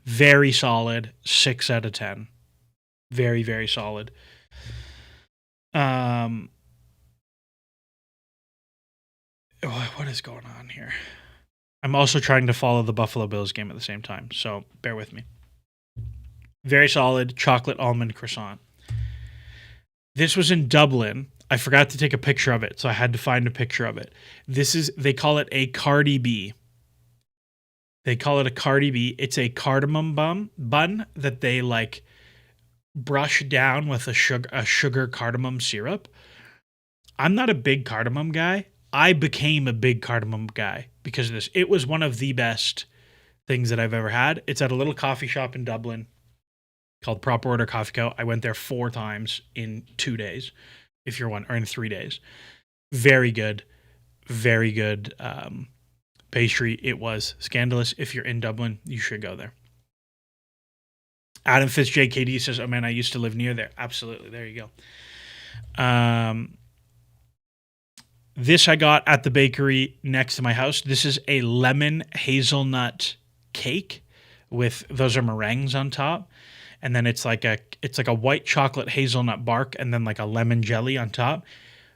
Very solid. 6 out of 10. Very, very solid. What is going on here? I'm also trying to follow the Buffalo Bills game at the same time, so bear with me. Very solid chocolate almond croissant. This was in Dublin. I forgot to take a picture of it, so I had to find a picture of it. They call it a Cardi B. They call it a Cardi B. It's a cardamom bun that they like brush down with a sugar cardamom syrup. I'm not a big cardamom guy. I became a big cardamom guy because of this. It was one of the best things that I've ever had. It's at a little coffee shop in Dublin called Proper Order Coffee Co. I went there 4 times in 2 days, or in 3 days. Very good. Very good pastry. It was scandalous. If you're in Dublin, you should go there. Adam Fitz JKD says, oh man, I used to live near there. Absolutely. There you go. This I got at the bakery next to my house. This is a lemon hazelnut cake with, those are meringues on top. And then it's like a white chocolate hazelnut bark and then like a lemon jelly on top.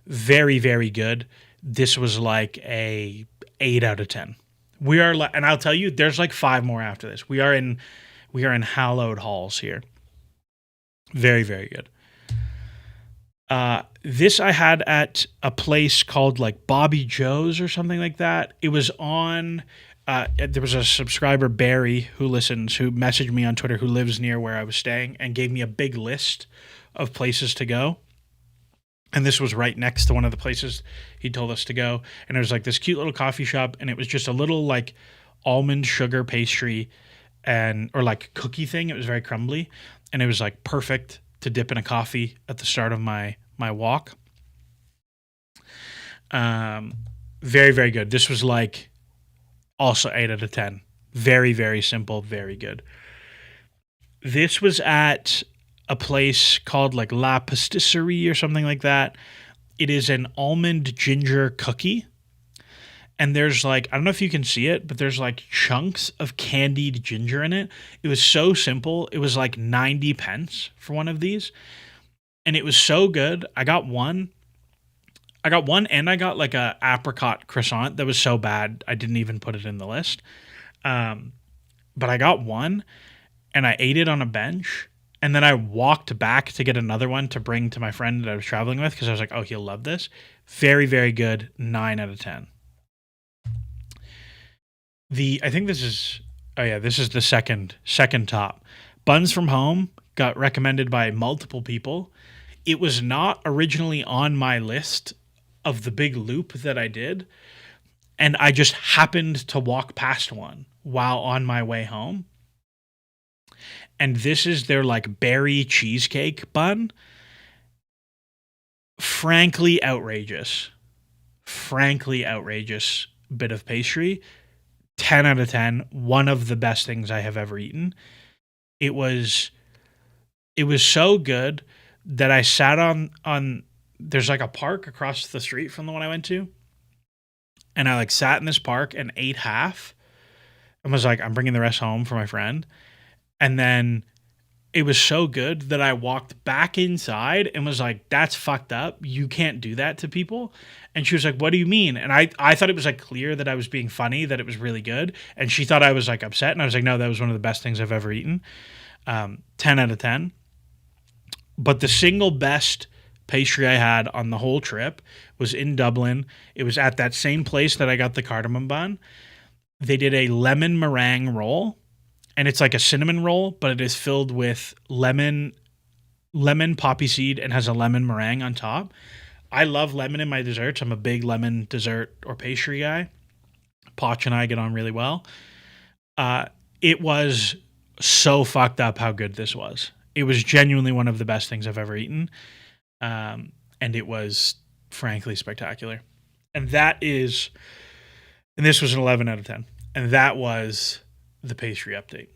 Very, very good. This was like a 8 out of 10. And I'll tell you, there's like 5 more after this. We are in hallowed halls here. Very, very good. This I had at a place called like Bobby Joe's or something like that. It was on, there was a subscriber, Barry, who messaged me on Twitter, who lives near where I was staying and gave me a big list of places to go. And this was right next to one of the places he told us to go. And it was like this cute little coffee shop. And it was just a little like almond sugar pastry or like cookie thing. It was very crumbly. And it was like perfect to dip in a coffee at the start of my walk. Very, very good. This was like also 8 out of 10. Very, very simple. Very good. This was at a place called like La Pastisserie or something like that. It is an almond ginger cookie. And there's like, I don't know if you can see it, but there's like chunks of candied ginger in it. It was so simple. It was like 90 pence for one of these. And it was so good. I got one and I got like a apricot croissant that was so bad I didn't even put it in the list. But I got one and I ate it on a bench. And then I walked back to get another one to bring to my friend that I was traveling with because I was like, oh, he'll love this. Very, very good. 9 out of 10. I think this is the second top. Buns from Home got recommended by multiple people. It was not originally on my list of the big loop that I did. And I just happened to walk past one while on my way home. And this is their like berry cheesecake bun. Frankly outrageous bit of pastry. 10 out of 10. One of the best things I have ever eaten. It was so good that I sat on there's like a park across the street from the one I went to. And I like sat in this park and ate half and was like, I'm bringing the rest home for my friend. And then it was so good that I walked back inside and was like, that's fucked up. You can't do that to people. And she was like, what do you mean? And I thought it was like clear that I was being funny, that it was really good. And she thought I was like upset. And I was like, no, that was one of the best things I've ever eaten. 10 out of 10. But the single best pastry I had on the whole trip was in Dublin. It was at that same place that I got the cardamom bun. They did a lemon meringue roll. And it's like a cinnamon roll, but it is filled with lemon poppy seed and has a lemon meringue on top. I love lemon in my desserts. I'm a big lemon dessert or pastry guy. Potch and I get on really well. It was so fucked up how good this was. It was genuinely one of the best things I've ever eaten. And it was frankly spectacular. And this was an 11 out of 10. And that was the pastry update.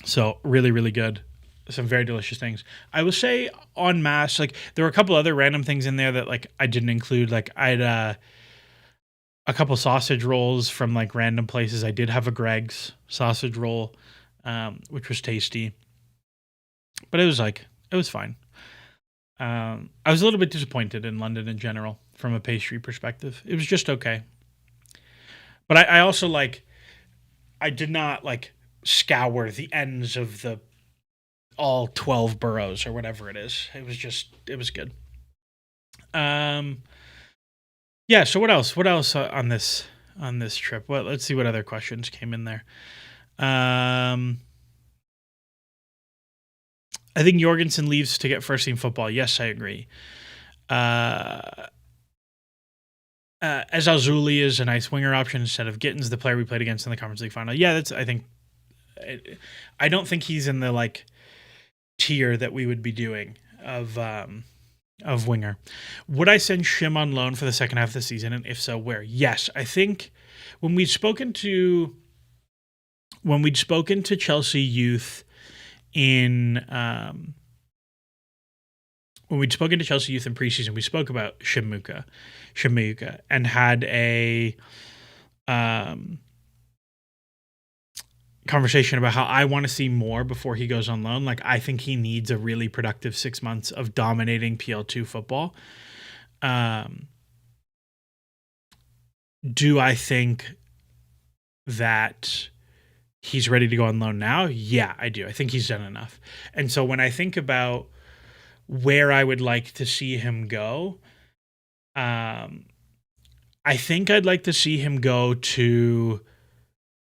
So really, really good. Some very delicious things. I will say en masse, like there were a couple other random things in there that like I didn't include. Like I had a couple sausage rolls from like random places. I did have a Greg's sausage roll, which was tasty, but it was fine. I was a little bit disappointed in London in general from a pastry perspective. It was just okay, but I also like I did not like scour the ends of the all 12 boroughs or whatever it is. It was good. Um yeah, so what else? What else on this trip? Well, let's see what other questions came in there. I think Jorgensen leaves to get first team football. Yes, I agree. As Azuli is a nice winger option instead of Gittins, the player we played against in the Conference League final. Yeah, that's I think I don't think he's in the like tier that we would be doing of winger. Would I send Shim on loan for the second half of the season, and if so, where? Yes, I think when we'd spoken to Chelsea youth in when we'd spoken to Chelsea youth in preseason, we spoke about Shimuka, and had a conversation about how I want to see more before he goes on loan. Like I think he needs a really productive 6 months of dominating PL2 football. Do I think that he's ready to go on loan now? Yeah, I do. I think he's done enough. And so when I think about where I would like to see him go, I think I'd like to see him go to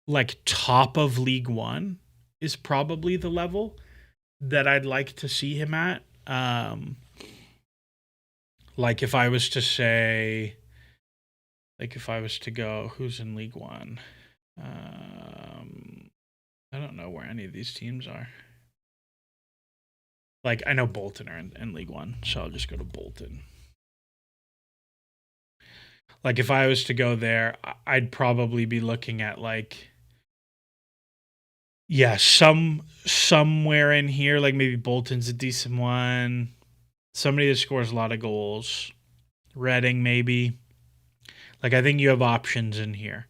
like top of League One is probably the level that I'd like to see him at. Like if I was to say, like if I was to go, who's in League One? I don't know where any of these teams are. Like I know Bolton are in League One, so I'll just go to Bolton. Like if I was to go there, I'd probably be looking at like, yeah, somewhere in here, like maybe Bolton's a decent one. Somebody that scores a lot of goals. Reading maybe. Like I think you have options in here.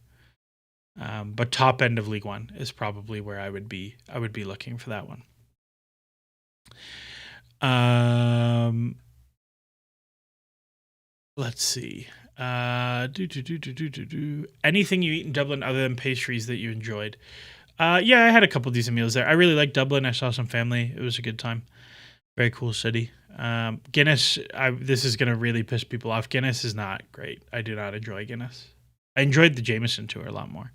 But top end of League One is probably where I would be looking for that one. Let's see. Anything you eat in Dublin other than pastries that you enjoyed? Yeah, I had a couple decent meals there. I really liked Dublin. I saw some family. It was a good time. Very cool city. Guinness, this is going to really piss people off. Guinness is not great. I do not enjoy Guinness. I enjoyed the Jameson tour a lot more.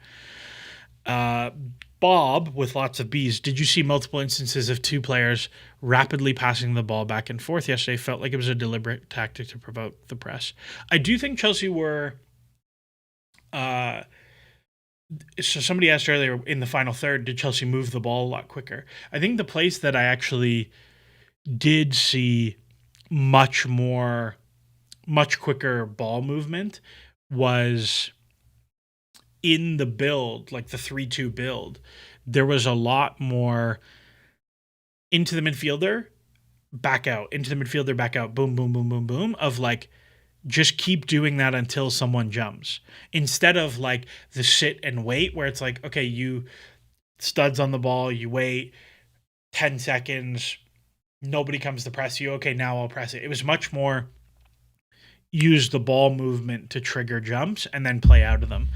Bob, with lots of B's, did you see multiple instances of two players rapidly passing the ball back and forth yesterday? Felt like it was a deliberate tactic to provoke the press. I do think Chelsea were... so somebody asked earlier in the final third, did Chelsea move the ball a lot quicker? I think the place that I actually did see much quicker ball movement was in the build, like the 3-2 build. There was a lot more into the midfielder, back out, into the midfielder, back out, boom, boom, boom, boom, boom, of like, just keep doing that until someone jumps. Instead of like the sit and wait where it's like, okay, you studs on the ball, you wait 10 seconds, nobody comes to press you. Okay, now I'll press it. It was much more use the ball movement to trigger jumps and then play out of them.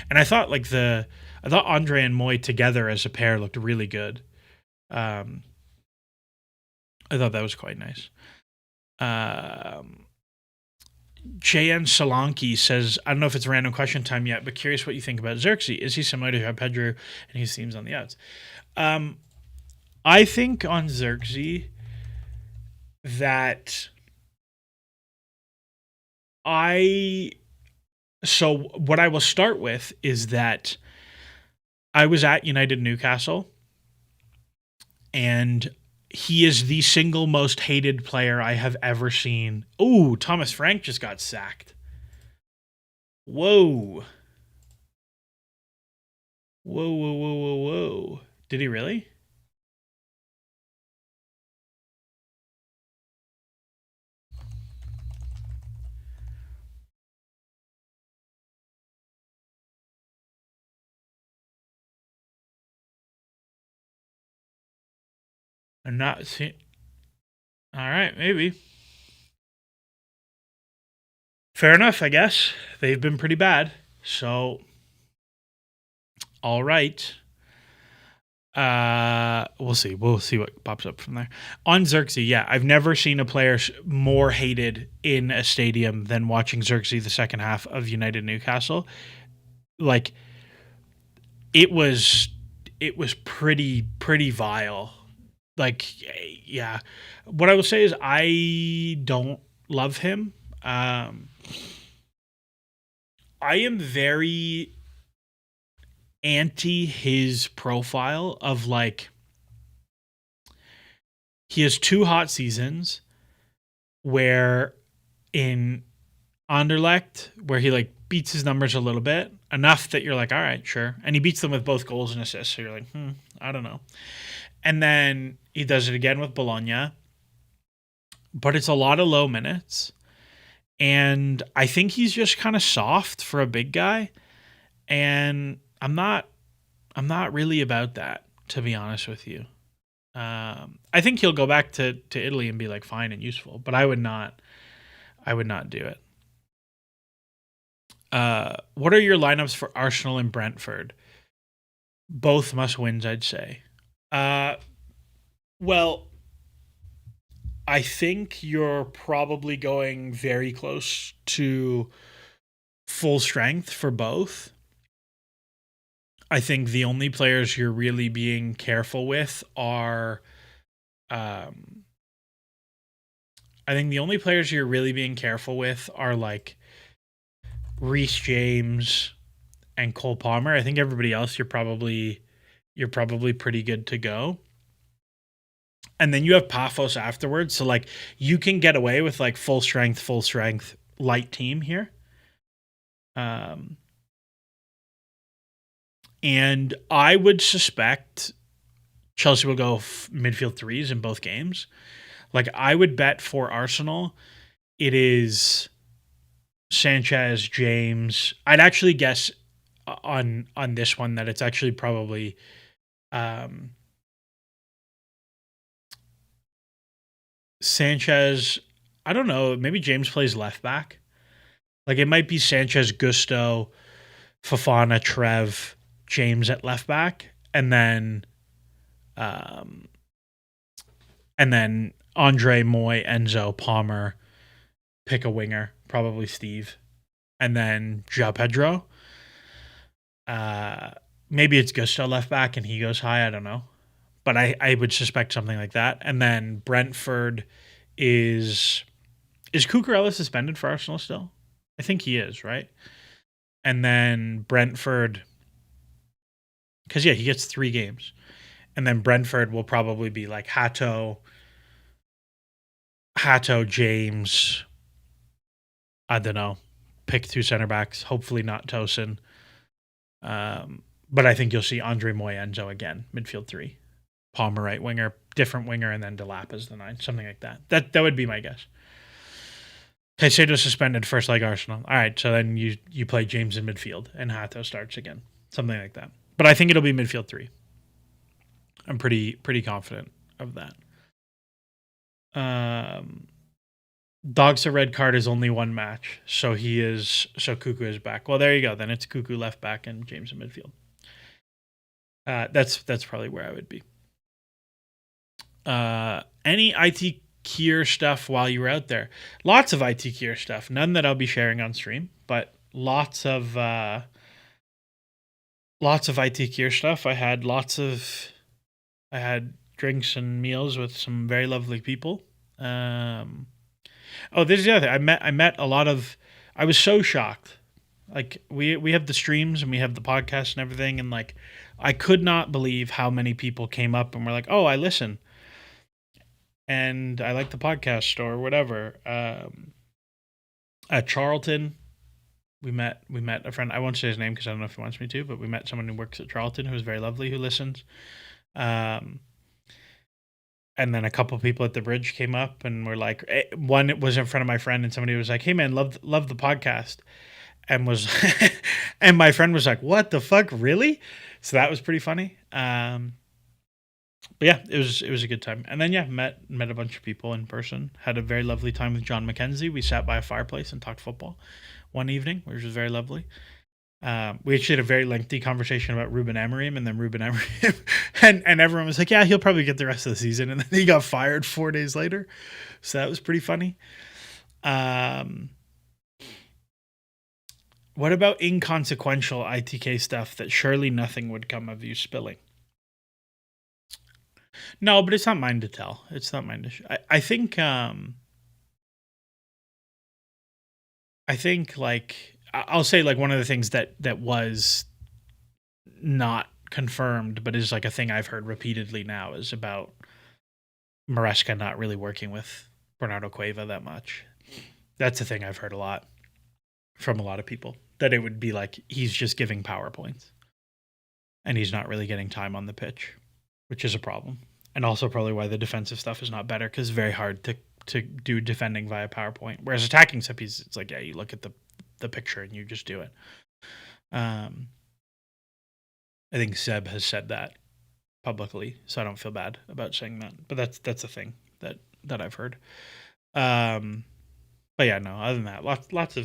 And I thought Andre and Moy together as a pair looked really good. I thought that was quite nice. JN Solanki says, I don't know if it's random question time yet, but curious what you think about Xerxes. Is he similar to Pedro and he seems on the outs? I think on Xerxes that so what I will start with is that I was at United Newcastle and he is the single most hated player I have ever seen. Ooh, Thomas Frank just got sacked. Whoa. Whoa, whoa, whoa, whoa, whoa. Did he really? I'm not seeing. All right, maybe. Fair enough, I guess. They've been pretty bad. So, all right. We'll see. We'll see what pops up from there. On Xerxes, yeah, I've never seen a player more hated in a stadium than watching Xerxes the second half of United Newcastle. Like, it was pretty vile. Like, yeah. What I will say is I don't love him. I am very anti his profile of like he has 2 hot seasons where in Anderlecht where he like beats his numbers a little bit enough that you're like, all right, sure, and he beats them with both goals and assists. So you're like, I don't know. And then he does it again with Bologna, but it's a lot of low minutes, and I think he's just kind of soft for a big guy, and I'm not really about that, to be honest with you. I think he'll go back to Italy and be like fine and useful, but I would not do it. What are your lineups for Arsenal and Brentford? Both must wins, I'd say. Well, I think you're probably going very close to full strength for both. I think the only players you're really being careful with are I think the only players you're really being careful with are like Reece James and Cole Palmer. I think everybody else you're probably pretty good to go. And then you have Paphos afterwards, so like you can get away with like full strength light team here. And I would suspect Chelsea will go midfield threes in both games. Like I would bet for Arsenal, it is Sanchez, James. I'd actually guess on this one that it's actually probably Sanchez. I don't know. Maybe James plays left back. Like it might be Sanchez, Gusto, Fofana, Trev, James at left back, and then Andre, Moy, Enzo, Palmer, pick a winger, probably Steve, and then João Pedro. Maybe it's Gusto left back and he goes high. I don't know, but I would suspect something like that. And then Brentford is Cucurella suspended for Arsenal still? I think he is, right? And then Brentford, because yeah, he gets 3 games. And then Brentford will probably be like Hato, James. I don't know. Pick 2 center backs. Hopefully not Tosin. But I think you'll see Andre Moy, Enzo again, midfield 3. Palmer right winger, different winger, and then Delap as the 9, something like that. That would be my guess. Caicedo suspended first leg Arsenal. All right, so then you play James in midfield and Hato starts again, something like that. But I think it'll be midfield 3. I'm pretty confident of that. Dogs a red card is only 1 match, so Cuckoo is back. Well, there you go. Then it's Cuckoo left back and James in midfield. That's probably where I would be. Any IT Kier stuff while you were out there? Lots of IT Kier stuff. None that I'll be sharing on stream, but lots of IT Kier stuff. I had drinks and meals with some very lovely people. This is the other thing. I met a lot of. I was so shocked Like we have the streams and we have the podcast and everything, and like I could not believe how many people came up and were like, "Oh, I listen, and I like the podcast or whatever." At Charlton, we met a friend. I won't say his name because I don't know if he wants me to, but we met someone who works at Charlton who was very lovely who listens. Um, and then a couple people at the bridge came up and were like, one was in front of my friend, and somebody was like, "Hey man, love the podcast," and was, and my friend was like, "What the fuck, really?" So that was pretty funny. But yeah, it was a good time. And then yeah, met a bunch of people in person. Had a very lovely time with John McKenzie. We sat by a fireplace and talked football one evening, which was very lovely. We actually had a very lengthy conversation about Ruben Amorim, and then Ruben Amorim, and everyone was like, "Yeah, he'll probably get the rest of the season," and then he got fired 4 days later, so that was pretty funny. What about inconsequential ITK stuff that surely nothing would come of you spilling? No, but it's not mine to tell. It's not mine to. I think. I think like I'll say like one of the things that was not confirmed, but is like a thing I've heard repeatedly now is about Maresca not really working with Bernardo Cueva that much. That's a thing I've heard a lot from a lot of people, that it would be like he's just giving PowerPoints and he's not really getting time on the pitch, which is a problem. And also probably why the defensive stuff is not better, because it's very hard to do defending via PowerPoint. Whereas attacking stuff, it's like, yeah, you look at the picture and you just do it. I think Seb has said that publicly, so I don't feel bad about saying that. But that's a thing that I've heard. But yeah, no. Other than that, lots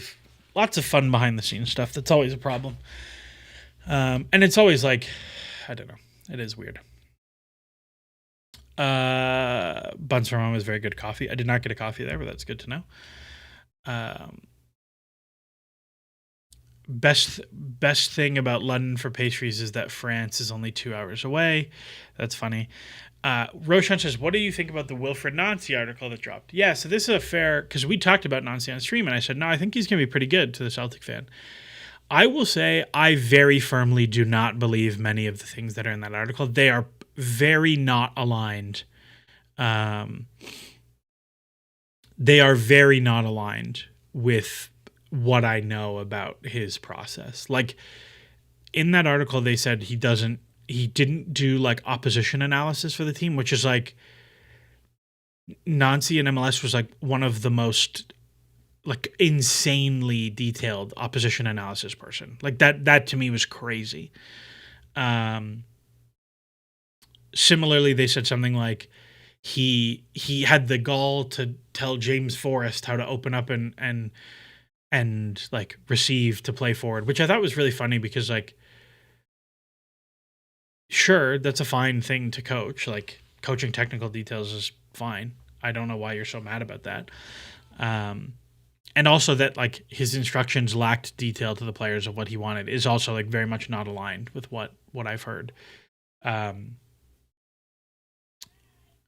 of fun behind the scenes stuff. That's always a problem. And it's always like, I don't know. It is weird. Buns for Mom was very good coffee. I did not get a coffee there, but that's good to know. Best thing about London for pastries is that France is only 2 hours away. That's funny. Roshan says, "What do you think about the Wilfred Nancy article that dropped?" Yeah, so this is a fair, because we talked about Nancy on stream, and I said, no, I think he's going to be pretty good to the Celtic fan. I will say I very firmly do not believe many of the things that are in that article. They are very not aligned. They are very not aligned with what I know about his process. Like in that article, they said he didn't do like opposition analysis for the team, which is like Nancy in MLS was like one of the most like insanely detailed opposition analysis person. Like that to me was crazy. Similarly, they said something like he had the gall to tell James Forrest how to open up and like receive to play forward, which I thought was really funny because like, sure, that's a fine thing to coach. Like coaching technical details is fine. I don't know why you're so mad about that. And also that like his instructions lacked detail to the players of what he wanted is also like very much not aligned with what I've heard.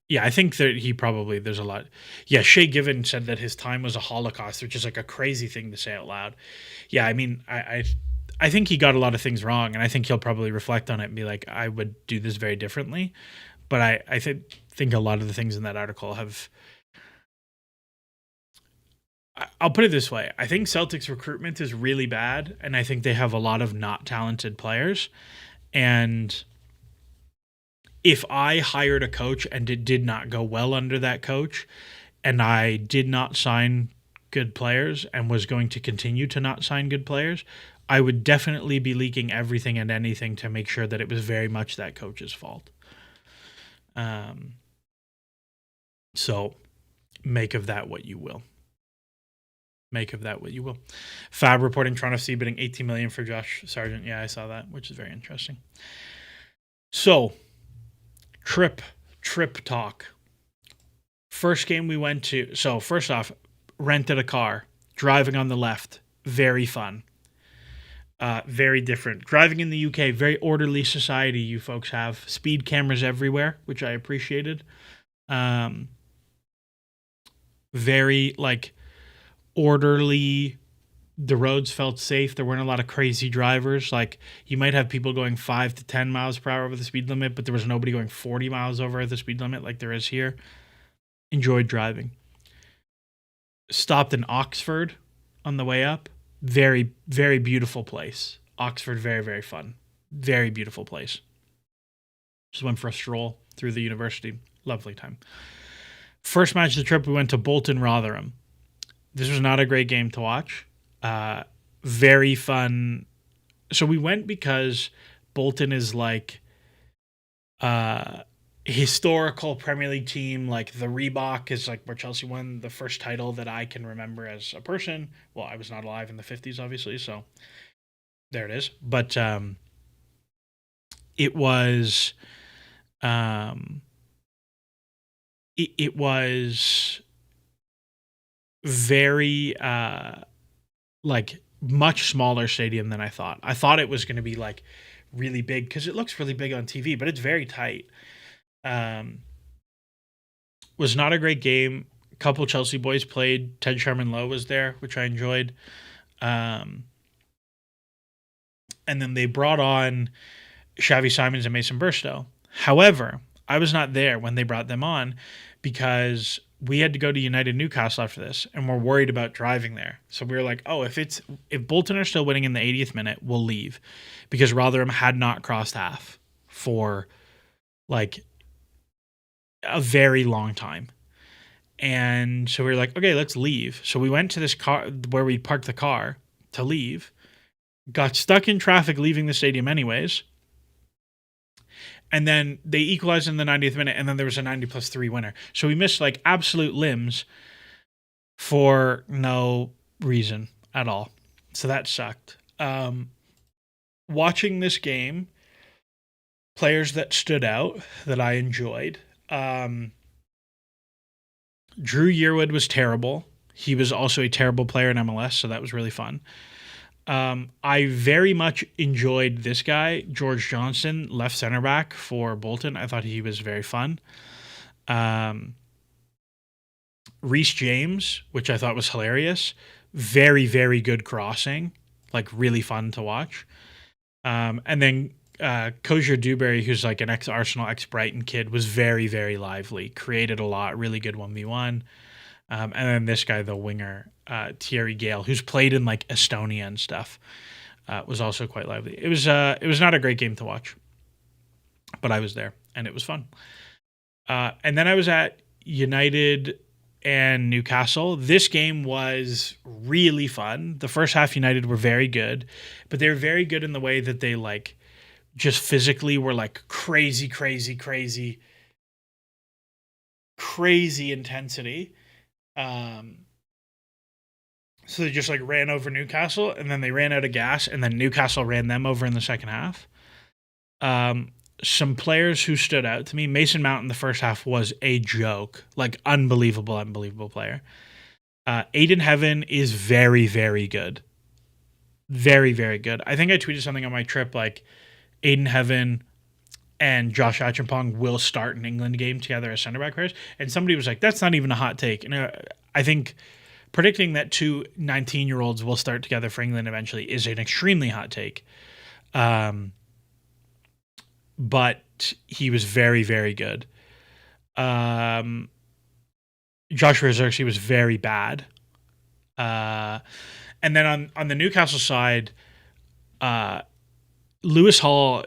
Yeah, I think that there's a lot. Yeah, Shea Given said that his time was a holocaust, which is like a crazy thing to say out loud. Yeah, I mean, I think he got a lot of things wrong, and I think he'll probably reflect on it and be like, I would do this very differently. But I think a lot of the things in that article have. I'll put it this way. I think Celtics recruitment is really bad, and I think they have a lot of not talented players. And if I hired a coach and it did not go well under that coach, and I did not sign good players and was going to continue to not sign good players, I would definitely be leaking everything and anything to make sure that it was very much that coach's fault. So make of that what you will. Fab reporting Toronto FC bidding $18 million for Josh Sargent. Yeah, I saw that, which is very interesting. So, trip talk. First game we went to. So first off, rented a car, driving on the left, very fun. Very different. Driving in the UK, very orderly society you folks have. Speed cameras everywhere, which I appreciated. Very like orderly The roads felt safe. There weren't a lot of crazy drivers. Like, you might have people going 5 to 10 miles per hour over the speed limit, but there was nobody going 40 miles over the speed limit like there is here. Enjoyed driving. Stopped in Oxford on the way up. Very, very beautiful place. Oxford, very, very fun. Very beautiful place. Just went for a stroll through the university. Lovely time. First match of the trip, we went to Bolton Rotherham. This was not a great game to watch. Very fun. So we went because Bolton is like historical Premier League team. Like, the Reebok is like where Chelsea won the first title that I can remember as a person. Well, I was not alive in the 50s, obviously, so there it is. But it was it was very like much smaller stadium than I thought. I thought it was going to be like really big because it looks really big on TV, but it's very tight. Was not a great game. A couple Chelsea boys played. Ted Sherman Lowe was there, which I enjoyed. And then they brought on Xavi Simons and Mason Burstow. However, I was not there when they brought them on because we had to go to United Newcastle after this, and we're worried about driving there. So we were like, oh, if Bolton are still winning in the 80th minute, we'll leave, because Rotherham had not crossed half for like a very long time. And so we were like, okay, let's leave. So we went to this car where we parked the car to leave, got stuck in traffic leaving the stadium anyways. And then they equalized in the 90th minute, and then there was a 90+3 winner. So we missed like absolute limbs for no reason at all. So that sucked. Watching this game, players that stood out that I enjoyed. Drew Yearwood was terrible. He was also a terrible player in MLS, so that was really fun. I very much enjoyed this guy, George Johnson, left center back for Bolton. I thought he was very fun. Reece James, which I thought was hilarious. Very, very good crossing. Like, really fun to watch. And then Kosher Dewberry, who's like an ex-Arsenal, ex-Brighton kid, was very, very lively. Created a lot. Really good 1v1. And then this guy, the winger, Thierry Gale, who's played in like Estonia and stuff, was also quite lively. It was not a great game to watch, but I was there and it was fun. And then I was at United and Newcastle. This game was really fun. The first half, United were very good, but they were very good in the way that they like just physically were like crazy intensity. So they just like ran over Newcastle, and then they ran out of gas, and then Newcastle ran them over in the second half. Some players who stood out to me, Mason Mount in the first half was a joke, like unbelievable player. Aiden Heaven is very, very good. Very, very good. I think I tweeted something on my trip like Aiden Heaven and Josh Achampong will start an England game together as center back players. And somebody was like, that's not even a hot take. And I think predicting that two 19-year-olds will start together for England eventually is an extremely hot take. But he was very, very good. Joshua Zirkzee was very bad. And then on the Newcastle side, Lewis Hall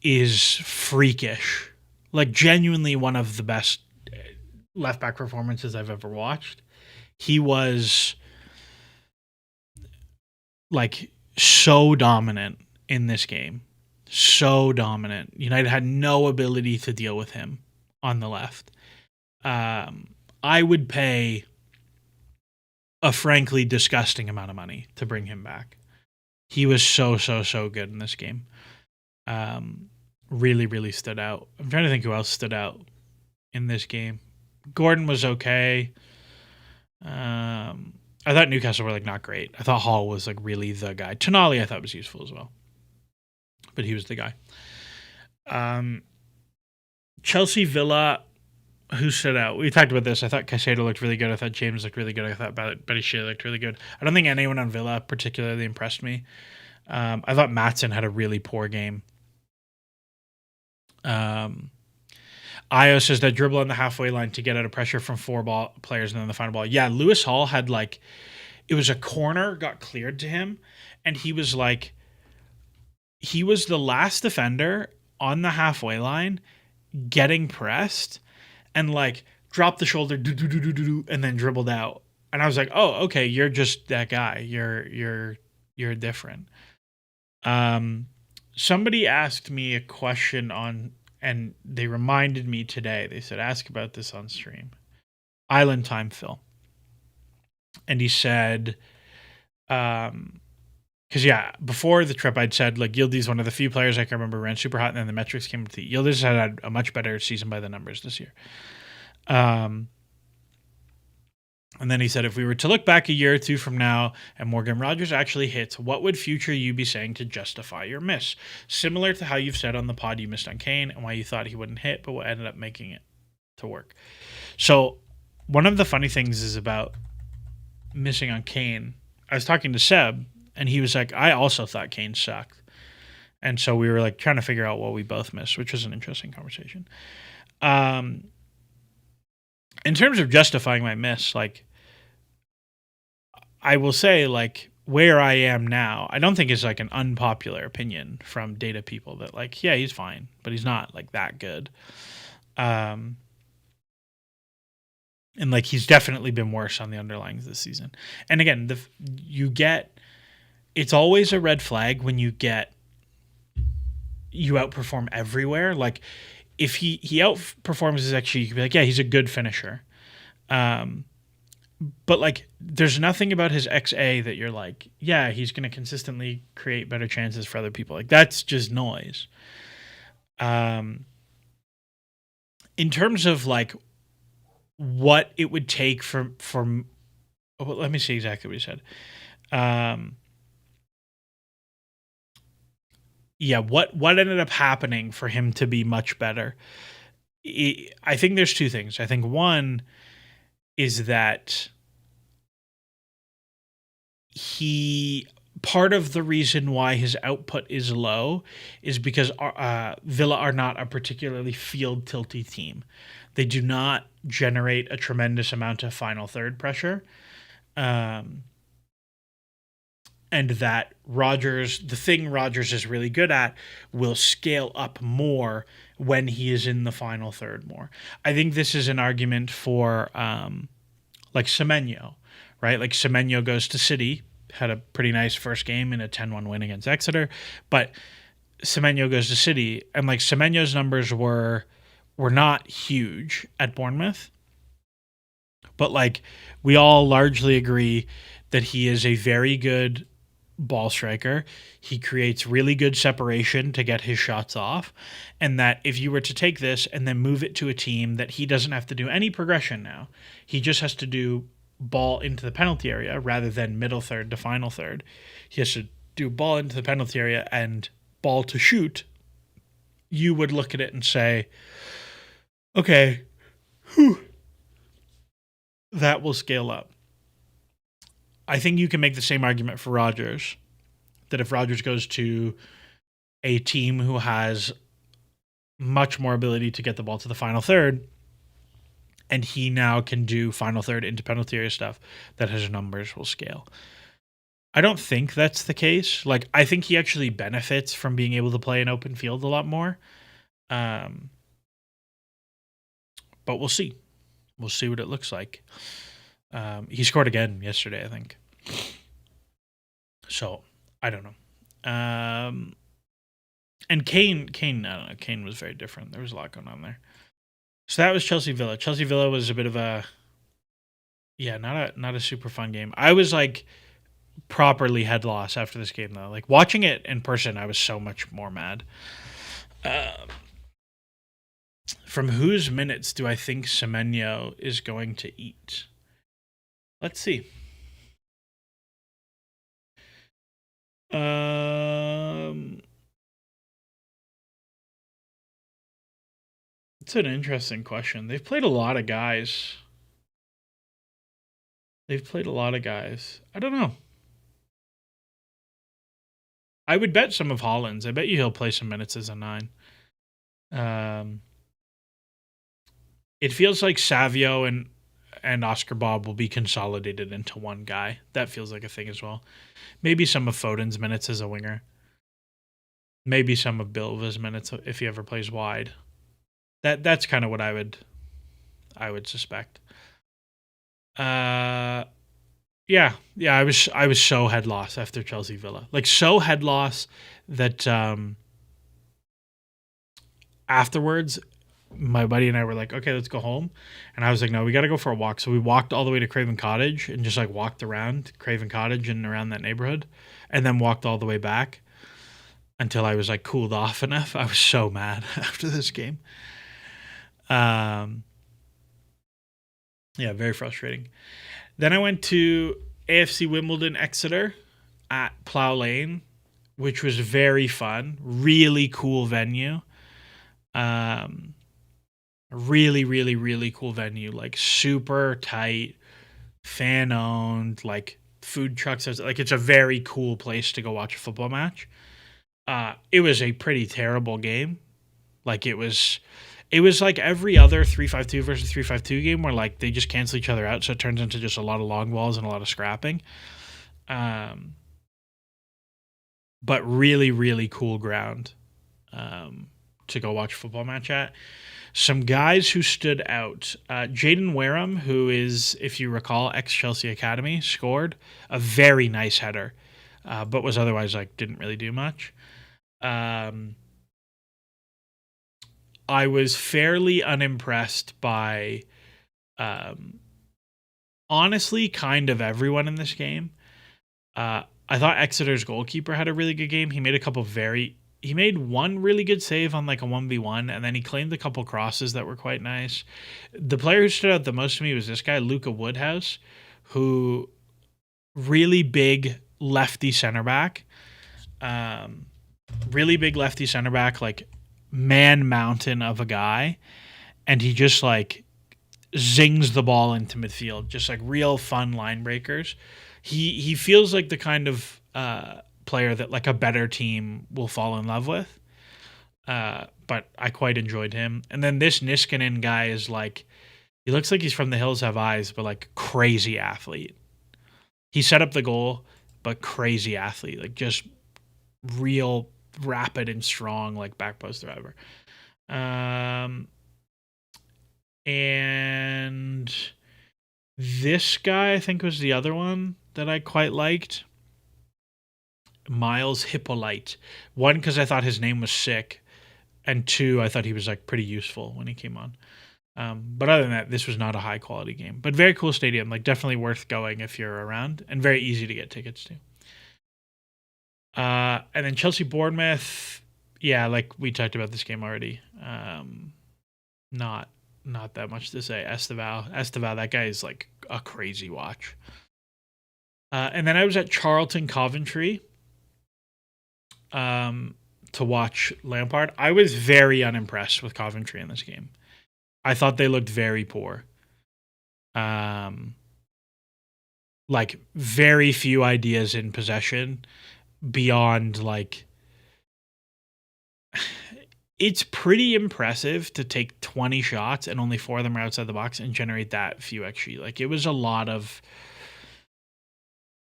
is freakish. Like, genuinely one of the best left back performances I've ever watched. He was like so dominant in this game. So dominant. United had no ability to deal with him on the left. I would pay a frankly disgusting amount of money to bring him back. He was so good in this game. Really, really stood out. I'm trying to think who else stood out in this game. Gordon was okay. I thought Newcastle were like not great. I thought Hall was like really the guy. Tonali I thought was useful as well, but he was the guy. Chelsea Villa Who stood out? We talked about this. I thought Caicedo looked really good. I thought James looked really good. I thought Betty Shea looked really good. I don't think anyone on Villa particularly impressed me. I thought Maatsen had a really poor game. Io says that dribble on the halfway line to get out of pressure from four ball players and then the final ball. Yeah, Lewis Hall had it was a corner got cleared to him, and he was the last defender on the halfway line getting pressed and dropped the shoulder and then dribbled out. And I was like, oh, okay, you're just that guy. You're different. Somebody asked me a question and they reminded me today. They said, ask about this on stream. Island Time Phil. And he said, because before the trip I'd said Yildiz one of the few players I can remember ran super hot, and then the metrics came with the Yildiz had a much better season by the numbers this year. And then he said, if we were to look back a year or two from now and Morgan Rogers actually hits, what would future you be saying to justify your miss? Similar to how you've said on the pod you missed on Kane and why you thought he wouldn't hit, but what ended up making it to work. So one of the funny things is about missing on Kane. I was talking to Seb, and he was like, I also thought Kane sucked. And so we were trying to figure out what we both missed, which was an interesting conversation. In terms of justifying my miss, I will say, where I am now, I don't think it's an unpopular opinion from data people that yeah, he's fine, but he's not that good. And he's definitely been worse on the underlyings this season. And again, it's always a red flag when you outperform everywhere. If he outperforms his XG, you could be yeah, he's a good finisher. But there's nothing about his XA that you're yeah, he's going to consistently create better chances for other people. That's just noise. In terms of what it would take for let me see exactly what he said. What ended up happening for him to be much better? I think there's two things. I think one is that part of the reason why his output is low is because Villa are not a particularly field tilty team. They do not generate a tremendous amount of final third pressure. And that the thing Rogers is really good at, will scale up more when he is in the final third more. I think this is an argument for Semenyo, right? Semenyo goes to City, had a pretty nice first game in a 10-1 win against Exeter, but Semenyo goes to City, and Semenyo's numbers were not huge at Bournemouth, but we all largely agree that he is a very good ball striker. He creates really good separation to get his shots off, and that if you were to take this and then move it to a team that he doesn't have to do any progression now, he just has to do ball into the penalty area rather than middle third to final third. He has to do ball into the penalty area and ball to shoot. You would look at it and say, okay, that will scale up. I think you can make the same argument for Rogers, that if Rogers goes to a team who has much more ability to get the ball to the final third, and he now can do final third into penalty area stuff, that his numbers will scale. I don't think that's the case. I think he actually benefits from being able to play in open field a lot more. But we'll see. We'll see what it looks like. He scored again yesterday, I think. So, I don't know. And Kane, I don't know. Kane was very different. There was a lot going on there. So that was Chelsea Villa. Chelsea Villa was a bit of a, not a super fun game. I was properly head loss after this game though. Watching it in person, I was so much more mad. From whose minutes do I think Semenyo is going to eat? Let's see. It's an interesting question. They've played a lot of guys. I don't know. I would bet some of Holland's. I bet you he'll play some minutes as a 9. Um, it feels like Savio and Oscar Bob will be consolidated into one guy. That feels like a thing as well. Maybe some of Foden's minutes as a winger. Maybe some of Bilva's minutes if he ever plays wide. That's kind of what I would suspect. Yeah. I was so head loss after Chelsea Villa. Like so head loss that afterwards my buddy and I were like, okay, let's go home. And I was like, no, we got to go for a walk. So we walked all the way to Craven Cottage and just like walked around Craven Cottage and around that neighborhood and then walked all the way back until I was like cooled off enough. I was so mad after this game. Yeah, very frustrating. Then I went to AFC Wimbledon Exeter at Plough Lane, which was very fun. Really cool venue. Really, really, really cool venue. Like super tight, fan owned, like food trucks. Like it's a very cool place to go watch a football match. It was a pretty terrible game. Like it was like every other 3-5-2 versus 3-5-2 game where like they just cancel each other out, so it turns into just a lot of long balls and a lot of scrapping. But really, really cool ground to go watch a football match at. Some guys who stood out. Jaden Wareham, who is, if you recall, ex-Chelsea Academy, scored a very nice header, but was otherwise like didn't really do much. I was fairly unimpressed by, honestly, kind of everyone in this game. I thought Exeter's goalkeeper had a really good game. He made one really good save on like a 1v1, and then he claimed a couple crosses that were quite nice. The player who stood out the most to me was this guy, Luca Woodhouse, who really big lefty center back. Really big lefty center back, like man mountain of a guy, and he just like zings the ball into midfield, just like real fun line breakers. He feels like the kind of player that like a better team will fall in love with. But I quite enjoyed him. And then this Niskanen guy is like, he looks like he's from the Hills Have Eyes, but like crazy athlete. He set up the goal, but crazy athlete, like just real rapid and strong, like back post driver. And this guy, I think, was the other one that I quite liked. Miles Hippolyte. One, because I thought his name was sick, and two, I thought he was like pretty useful when he came on. But other than that, this was not a high quality game, but very cool stadium. Like definitely worth going if you're around, and very easy to get tickets to. And then Chelsea Bournemouth, yeah, like we talked about this game already. Not that much to say. Esteval, that guy is like a crazy watch. And then I was at Charlton Coventry to watch Lampard. I was very unimpressed with Coventry in this game. I thought they looked very poor. Like very few ideas in possession beyond like, it's pretty impressive to take 20 shots and only 4 of them are outside the box and generate that few XG. Like it was a lot of,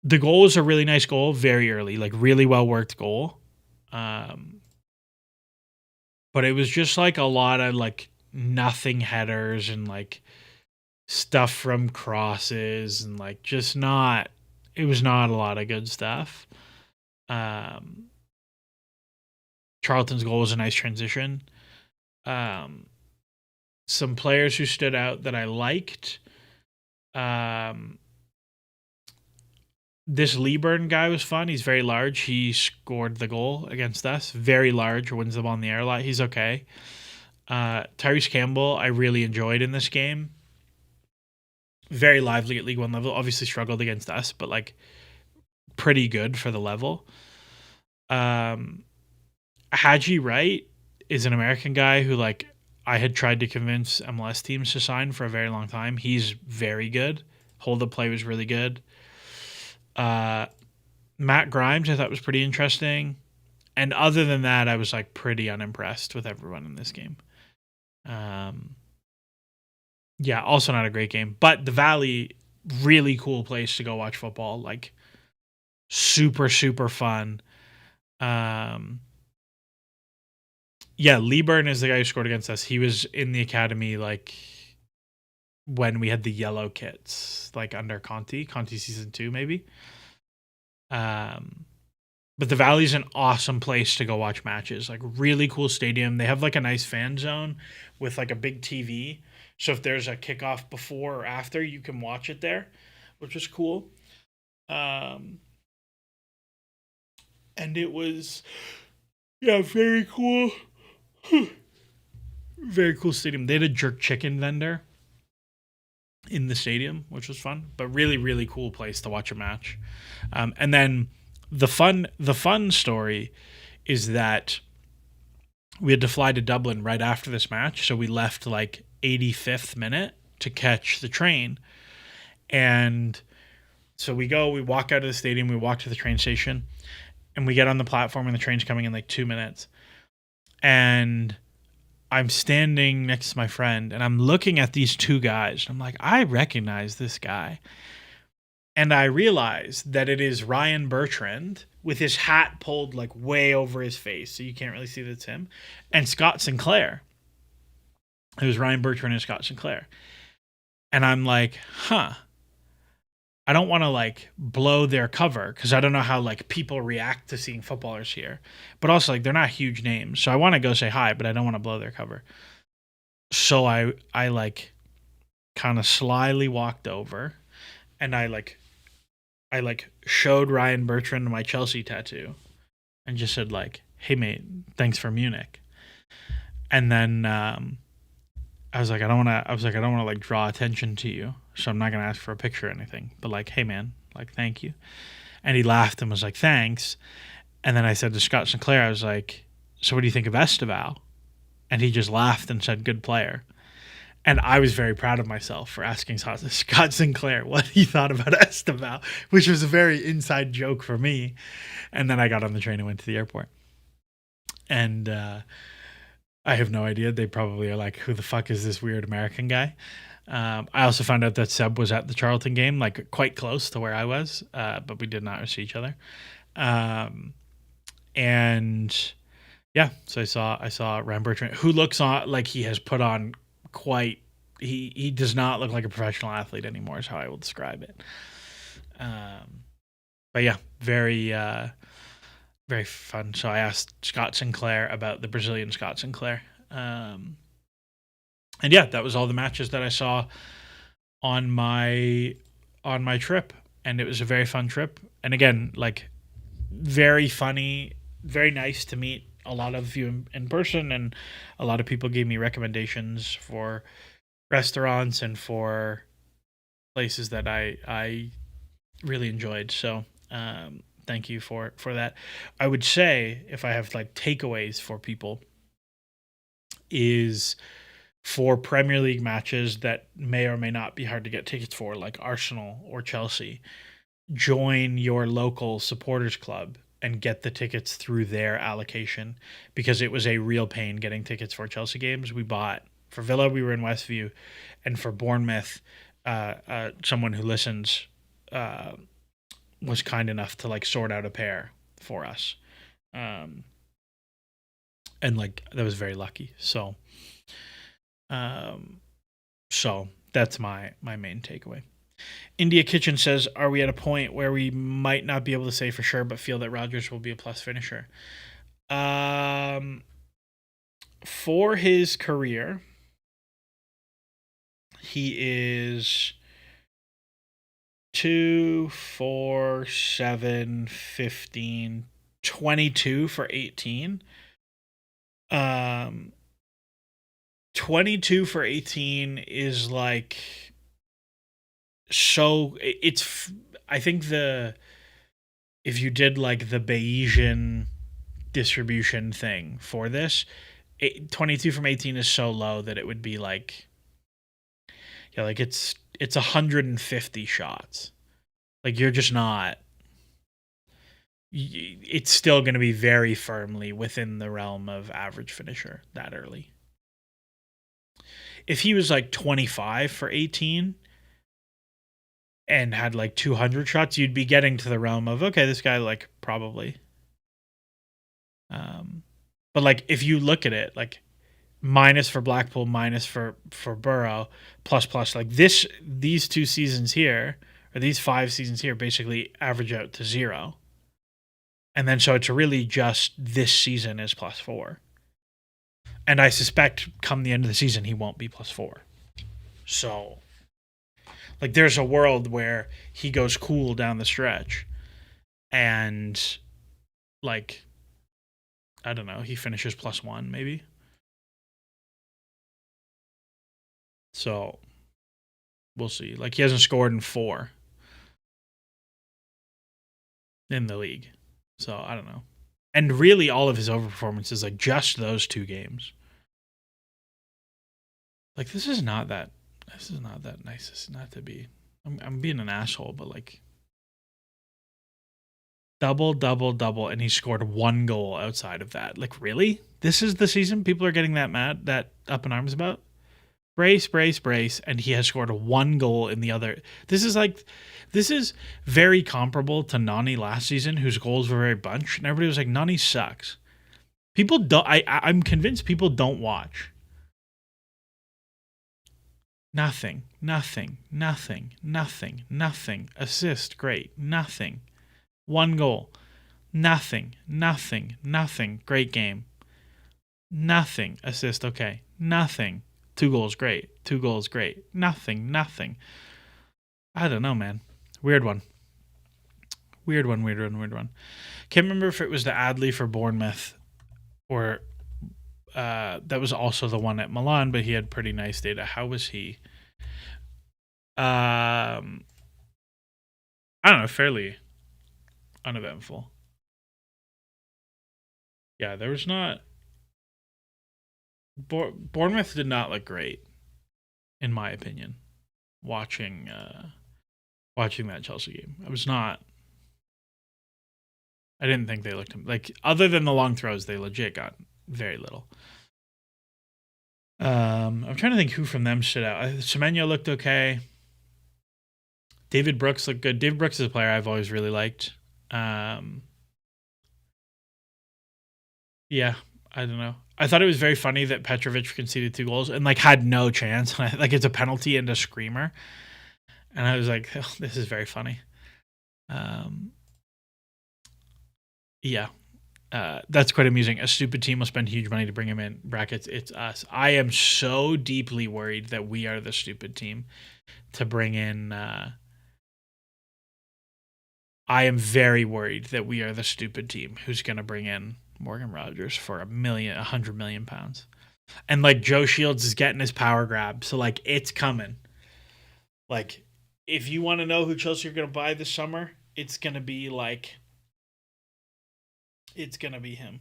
the goal was a really nice goal very early, like really well worked goal. But it was just like a lot of like nothing headers and like stuff from crosses and like just not, it was not a lot of good stuff. Charlton's goal was a nice transition. Some players who stood out that I liked. This Leeburn guy was fun. He's very large. He scored the goal against us. Very large, wins the ball in the air a lot. He's okay. Tyrese Campbell, I really enjoyed in this game. Very lively at League One level. Obviously struggled against us, but like pretty good for the level. Haji Wright is an American guy who like I had tried to convince MLS teams to sign for a very long time. He's very good. Hold up play was really good. Matt Grimes, I thought was pretty interesting. And other than that, I was like pretty unimpressed with everyone in this game. Yeah, also not a great game. But the Valley, really cool place to go watch football. Like super, super fun. Yeah, Lieburn is the guy who scored against us. He was in the academy like when we had the yellow kits, like under Conti season 2, maybe. But the Valley's an awesome place to go watch matches. Like really cool stadium. They have like a nice fan zone with like a big TV. So if there's a kickoff before or after, you can watch it there, which is cool. And it was, yeah, very cool. Very cool stadium. They had a jerk chicken vendor in the stadium, which was fun, but really, really cool place to watch a match. And then the fun story is that we had to fly to Dublin right after this match, so we left like 85th minute to catch the train. And so we walk out of the stadium, we walk to the train station, and we get on the platform, and the train's coming in like 2 minutes. And I'm standing next to my friend, and I'm looking at these two guys. And I'm like, I recognize this guy. And I realize that it is Ryan Bertrand with his hat pulled like way over his face, so you can't really see that it's him, and Scott Sinclair. It was Ryan Bertrand and Scott Sinclair. And I'm like, I don't want to like blow their cover because I don't know how like people react to seeing footballers here. But also like they're not huge names. So I want to go say hi, but I don't want to blow their cover. So I like kind of slyly walked over, and I showed Ryan Bertrand my Chelsea tattoo and just said like, "Hey mate, thanks for Munich." And then I was like, I don't want to like draw attention to you, so I'm not going to ask for a picture or anything. But like, hey man, like thank you. And he laughed and was like, thanks. And then I said to Scott Sinclair, I was like, so what do you think of Esteval? And he just laughed and said, good player. And I was very proud of myself for asking Scott Sinclair what he thought about Esteval, which was a very inside joke for me. And then I got on the train and went to the airport. And I have no idea. They probably are like, who the fuck is this weird American guy? I also found out that Seb was at the Charlton game, like quite close to where I was, but we did not see each other. And yeah, so I saw Ryan Bertrand, who looks like he has put on quite. He does not look like a professional athlete anymore, is how I will describe it. But yeah, very very fun. So I asked Scott Sinclair about the Brazilian Scott Sinclair. And yeah, that was all the matches that I saw on my trip. And it was a very fun trip. And again, like very funny, very nice to meet a lot of you in person. And a lot of people gave me recommendations for restaurants and for places that I really enjoyed. So, thank you for that. I would say if I have like takeaways for people is for Premier League matches that may or may not be hard to get tickets for, like Arsenal or Chelsea, join your local supporters club and get the tickets through their allocation, because it was a real pain getting tickets for Chelsea games. We bought for Villa, we were in Westview, and for Bournemouth, someone who listens was kind enough to like sort out a pair for us. And like that was very lucky. So that's my main takeaway. India Kitchen says, are we at a point where we might not be able to say for sure, but feel that Rodgers will be a plus finisher? For his career, he is 2, 4, 7, 15, 22 for 18. 22 for 18 is like, so it's, I think if you did like the Bayesian distribution thing for this, 22 from 18 is so low that it would be like, yeah, like it's 150 shots. Like you're just not. It's still going to be very firmly within the realm of average finisher that early. If he was like 25 for 18 and had like 200 shots, you'd be getting to the realm of, okay, this guy like probably. But like if you look at it, like minus for Blackpool, minus for Burrow, plus like these 2 seasons here, or these 5 seasons here, basically average out to 0. And then so it's really just this season is +4. And I suspect come the end of the season he won't be +4. So like there's a world where he goes cool down the stretch and like I don't know, he finishes +1 maybe. So we'll see. Like he hasn't scored in 4 in the league. So I don't know. And really all of his overperformances, like just those 2 games. Like this is not that nice. This is not to be. I'm being an asshole, but like double, and he scored 1 goal outside of that. Like really? This is the season people are getting that mad, that up in arms about? Brace, and he has scored 1 goal in the other. This is very comparable to Nani last season, whose goals were very bunch, and everybody was like, Nani sucks. People don't. I'm convinced people don't watch. Nothing. Assist, great. Nothing. 1 goal. Nothing. Great game. Nothing. Assist, okay. Nothing. 2 goals, great. 2 goals, great. Nothing. I don't know, man. Weird one. Can't remember if it was the Adley for Bournemouth or that was also the one at Milan, but he had pretty nice data. How was he? I don't know, fairly uneventful. Yeah, there was not. Bournemouth did not look great, in my opinion. Watching that Chelsea game, I didn't think they looked like, other than the long throws, they legit got very little. I'm trying to think who from them stood out. Semenyo looked okay. David Brooks looked good. David Brooks is a player I've always really liked. Yeah, I don't know. I thought it was very funny that Petrovic conceded 2 goals and like had no chance. Like it's a penalty and a screamer, and I was like, oh, this is very funny. Yeah, that's quite amusing. A stupid team will spend huge money to bring him in. Brackets, it's us. I am so deeply worried that we are the stupid team to bring in. I am very worried that we are the stupid team who's going to bring in Morgan Rogers for £100 million. And like Joe Shields is getting his power grab. So like it's coming. Like if you want to know who Chelsea are going to buy this summer, it's going to be him.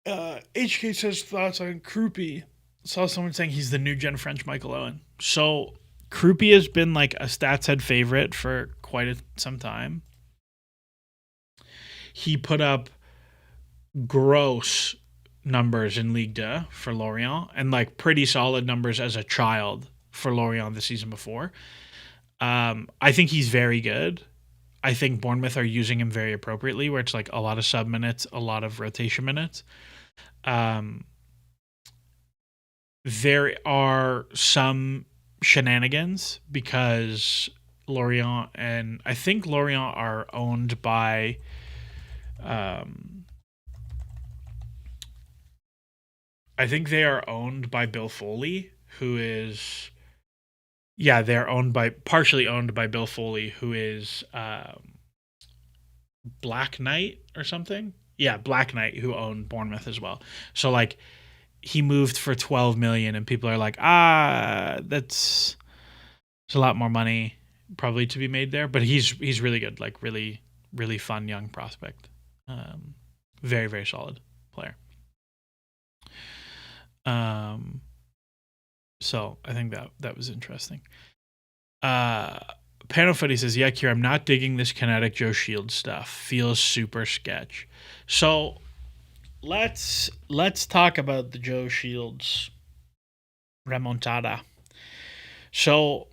HK says thoughts on Krupi. Saw someone saying he's the new gen French Michael Owen. So Krupi has been like a stats head favorite for quite some time. He put up gross numbers in Ligue 2 for Lorient and like pretty solid numbers as a child for Lorient the season before. I think he's very good. I think Bournemouth are using him very appropriately, where it's like a lot of sub minutes, a lot of rotation minutes. There are some shenanigans because Lorient and I think Lorient are owned by I think they are owned by Bill Foley, who is they're partially owned by Bill Foley, who is Black Knight or something. Yeah, Black Knight, who owned Bournemouth as well. So like he moved for 12 million and people are like, there's a lot more money probably to be made there, but he's really good, like really really fun young prospect. Very very solid player. So I think that was interesting. Panel Footy says, "Yeah, Kira, I'm not digging this kinetic Joe Shields stuff. Feels super sketch." So let's talk about the Joe Shields remontada. So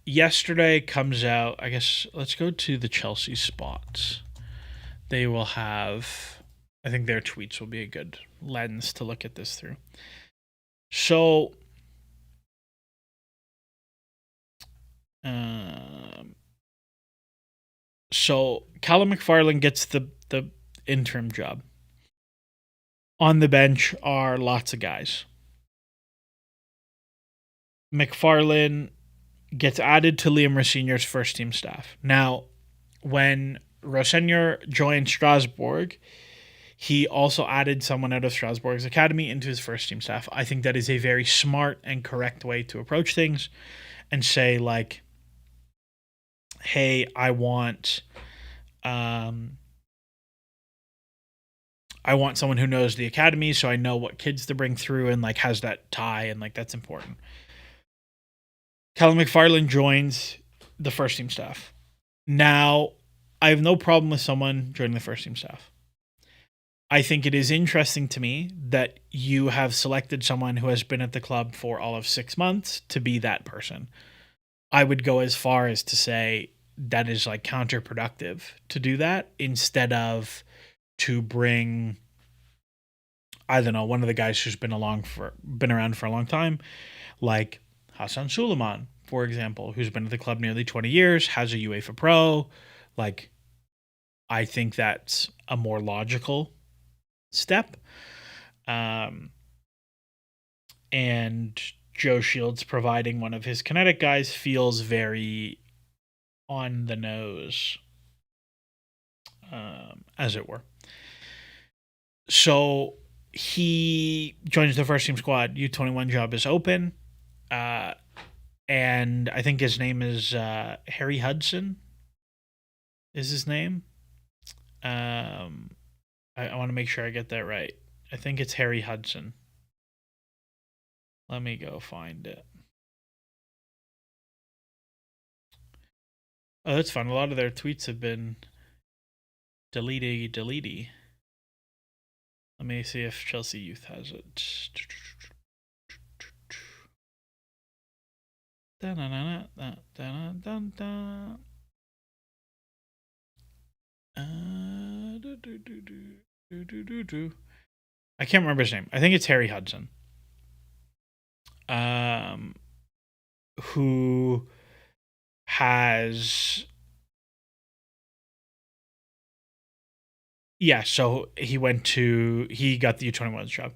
yesterday comes out. I guess let's go to the Chelsea spots. They will have. I think their tweets will be a good lens to look at this through. So. So Callum McFarlane gets the interim job. On the bench are lots of guys. McFarlane gets added to Liam Rosenior's first team staff. Now, when Rosenior joined Strasbourg, he also added someone out of Strasbourg's academy into his first team staff. I think that is a very smart and correct way to approach things and say, like, hey, I want someone who knows the academy, so I know what kids to bring through and like has that tie, and like that's important. Callum McFarlane joins the first team staff. Now, I have no problem with someone joining the first team staff. I think it is interesting to me that you have selected someone who has been at the club for all of 6 months to be that person. I would go as far as to say that is like counterproductive to do that instead of to bring, I don't know, one of the guys who's been around for a long time, like Hassan Suleiman, for example, who's been at the club nearly 20 years, has a UEFA Pro. Like, I think that's a more logical step. And Joe Shields providing one of his kinetic guys feels very on the nose, as it were. So he joins the first team squad. U21 job is open. And I think his name is Harry Hudson is his name. I want to make sure I get that right. I think it's Harry Hudson. Let me go find it. Oh, that's fun. A lot of their tweets have been deletey. Let me see if Chelsea Youth has it. I can't remember his name. I think it's Harry Hudson. Who has so he got the U21 job.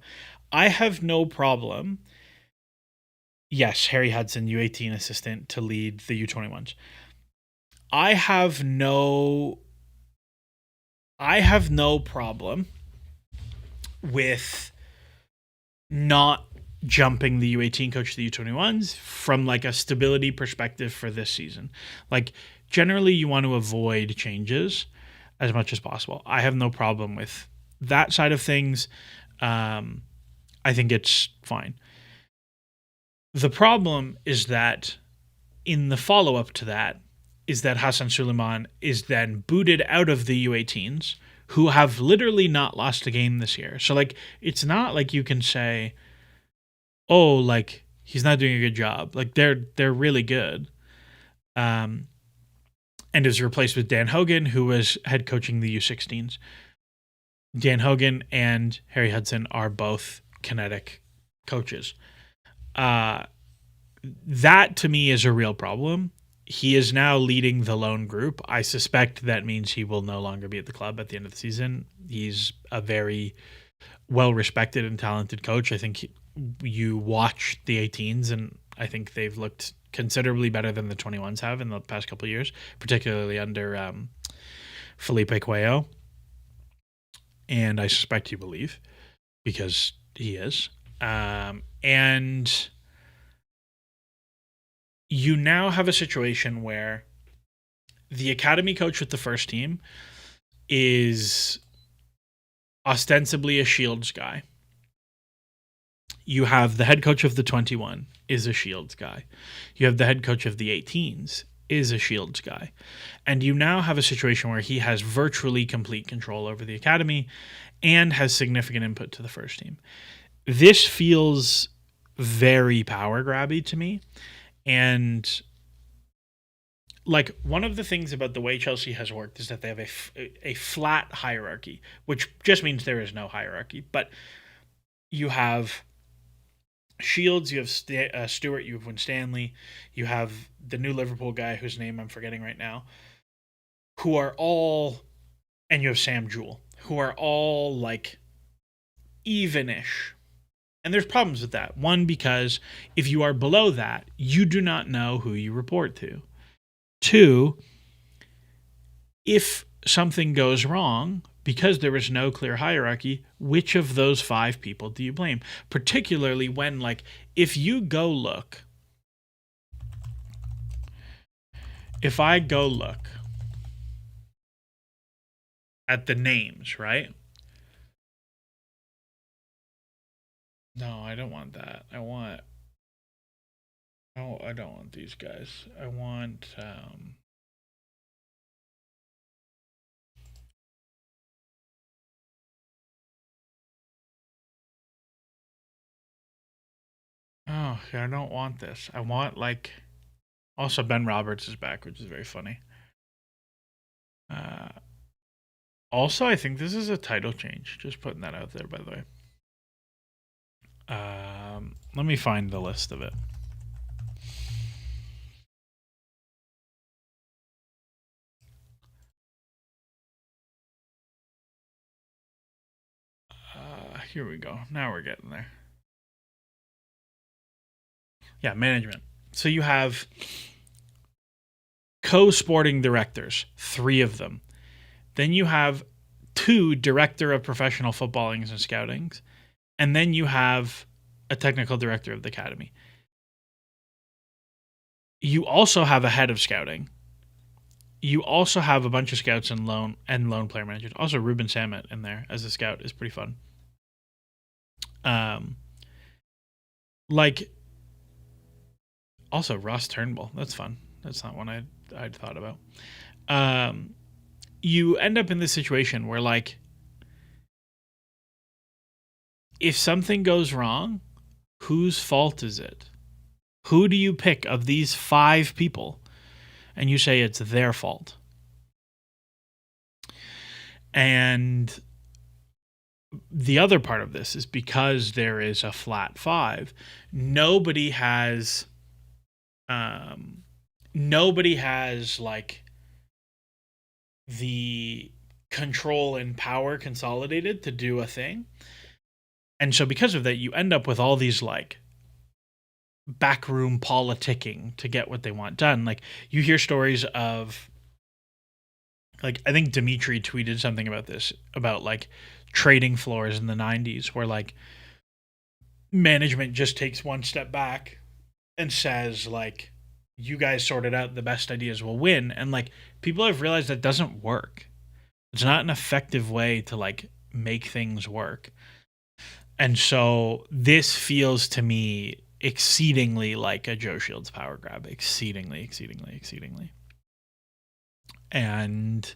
I have no problem. Yes, Harry Hudson, U18 assistant to lead the U21s. I have no problem with not jumping the U18 coach to the U21s from like a stability perspective for this season. Like, generally you want to avoid changes as much as possible. I have no problem with that side of things. I think it's fine. The problem is that in the follow-up to that is that Hassan Suleiman is then booted out of the U18s, who have literally not lost a game this year. So like, it's not like you can say, oh, like he's not doing a good job. Like they're really good. And is replaced with Dan Hogan, who was head coaching the U16s. Dan Hogan and Harry Hudson are both kinetic coaches. That to me is a real problem. He is now leading the lone group. I suspect that means he will no longer be at the club at the end of the season. He's a very well-respected and talented coach. I think you watch the 18s, and I think they've looked considerably better than the 21s have in the past couple of years, particularly under Felipe Cuello. And I suspect he will leave because he is. And you now have a situation where the academy coach with the first team is ostensibly a Shields guy. you have the head coach of the 21 is a Shields guy. You have the head coach of the 18s is a Shields guy. And you now have a situation where he has virtually complete control over the academy and has significant input to the first team. This feels very power grabby to me. And like, one of the things about the way Chelsea has worked is that they have a flat hierarchy, which just means there is no hierarchy. But you have Shields, you have Stewart, you have Winstanley, you have the new Liverpool guy whose name I'm forgetting right now, who are all, and you have Sam Jewell, who are all like evenish. And there's problems with that. One, because if you are below that, you do not know who you report to. Two, if something goes wrong, because there is no clear hierarchy, which of those 5 people do you blame? Particularly when, like, if you go look, if I go look at the names, right? No, I don't want that. I don't want these guys. I want, oh, I don't want this. I want, like, also Ben Roberts is back, which is very funny. Also, I think this is a title change. Just putting that out there, by the way. Let me find the list of it. Here we go. Now we're getting there. Yeah, management. So you have co-sporting directors, 3 of them. Then you have 2 director of professional footballings and scoutings. And then you have a technical director of the academy. You also have a head of scouting. You also have a bunch of scouts and loan player managers. Also, Ruben Samet in there as a scout is pretty fun. Like, also Ross Turnbull. That's fun. That's not one I'd thought about. You end up in this situation where, like, if something goes wrong, whose fault is it? Who do you pick of these 5 people? And you say it's their fault. And the other part of this is because there is a flat 5, nobody has like the control and power consolidated to do a thing. And so because of that, you end up with all these like backroom politicking to get what they want done. Like, you hear stories of, like, I think Dimitri tweeted something about this, about like trading floors in the 90s where like management just takes one step back and says, like, you guys sorted out, the best ideas will win. And like, people have realized that doesn't work. It's not an effective way to like make things work. And so this feels to me exceedingly like a Joe Shields power grab. Exceedingly. And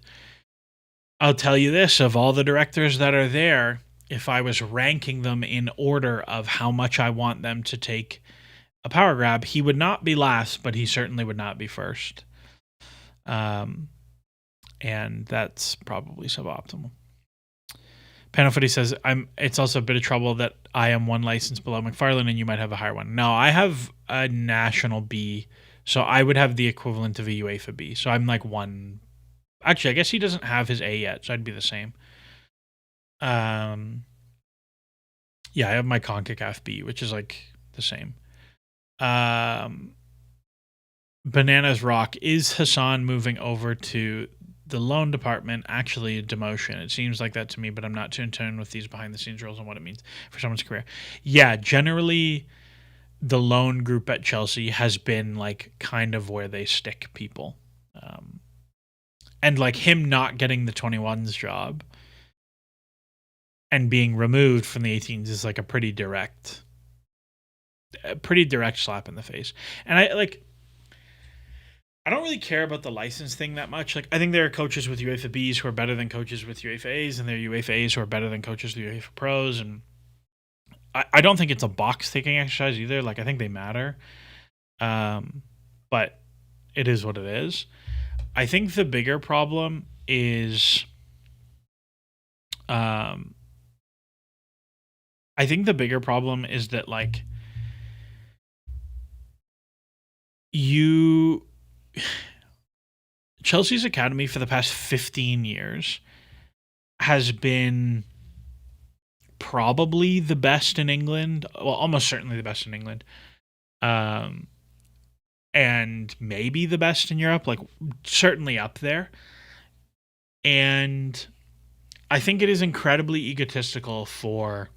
I'll tell you this, of all the directors that are there, if I was ranking them in order of how much I want them to take a power grab, he would not be last, but he certainly would not be first. And that's probably suboptimal. Panofooty says, it's also a bit of trouble that I am 1 license below McFarlane and you might have a higher one. No, I have a national B, so I would have the equivalent of a UEFA B. So I'm like 1. Actually, I guess he doesn't have his A yet, so I'd be the same. Yeah, I have my CONCACAF B, which is like the same. Bananas Rock, is Hassan moving over to the loan department actually a demotion? It seems like that to me, but I'm not too in tune with these behind the scenes roles and what it means for someone's career. Yeah, generally the loan group at Chelsea has been like kind of where they stick people. And like him not getting the 21's job and being removed from the 18s is like a pretty direct a pretty direct slap in the face. And I don't really care about the license thing that much. Like, I think there are coaches with UEFA Bs who are better than coaches with UEFA As, and there are UEFA As who are better than coaches with UEFA Pros. And I don't think it's a box ticking exercise either. Like, I think they matter. But it is what it is. I think the bigger problem is, that, like, you Chelsea's academy for the past 15 years has been probably the best in England. Well, almost certainly the best in England. And maybe the best in Europe, like certainly up there. And I think it is incredibly egotistical for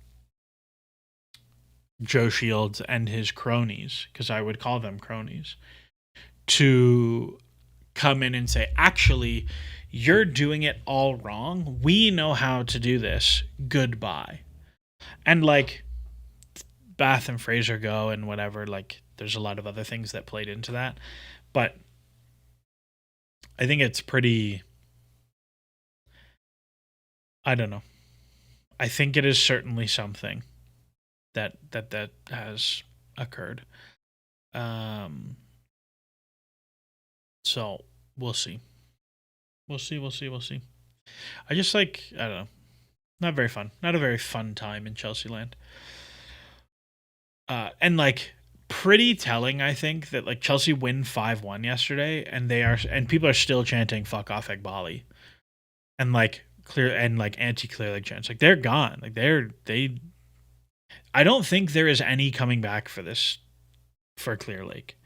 Joe Shields and his cronies, because I would call them cronies, to come in and say, actually, you're doing it all wrong. We know how to do this. Goodbye. And like Bath and Fraser go and whatever, like there's a lot of other things that played into that. But I think it's pretty, I don't know. I think it is certainly something that has occurred. So we'll see. We'll see. I just like, I don't know. Not very fun. Not a very fun time in Chelsea land. And like pretty telling, I think, that like Chelsea win 5-1 yesterday, and people are still chanting "fuck off Egbali," and like anti-Clear Lake chants. Like they're gone. Like they. I don't think there is any coming back for this for Clear Lake.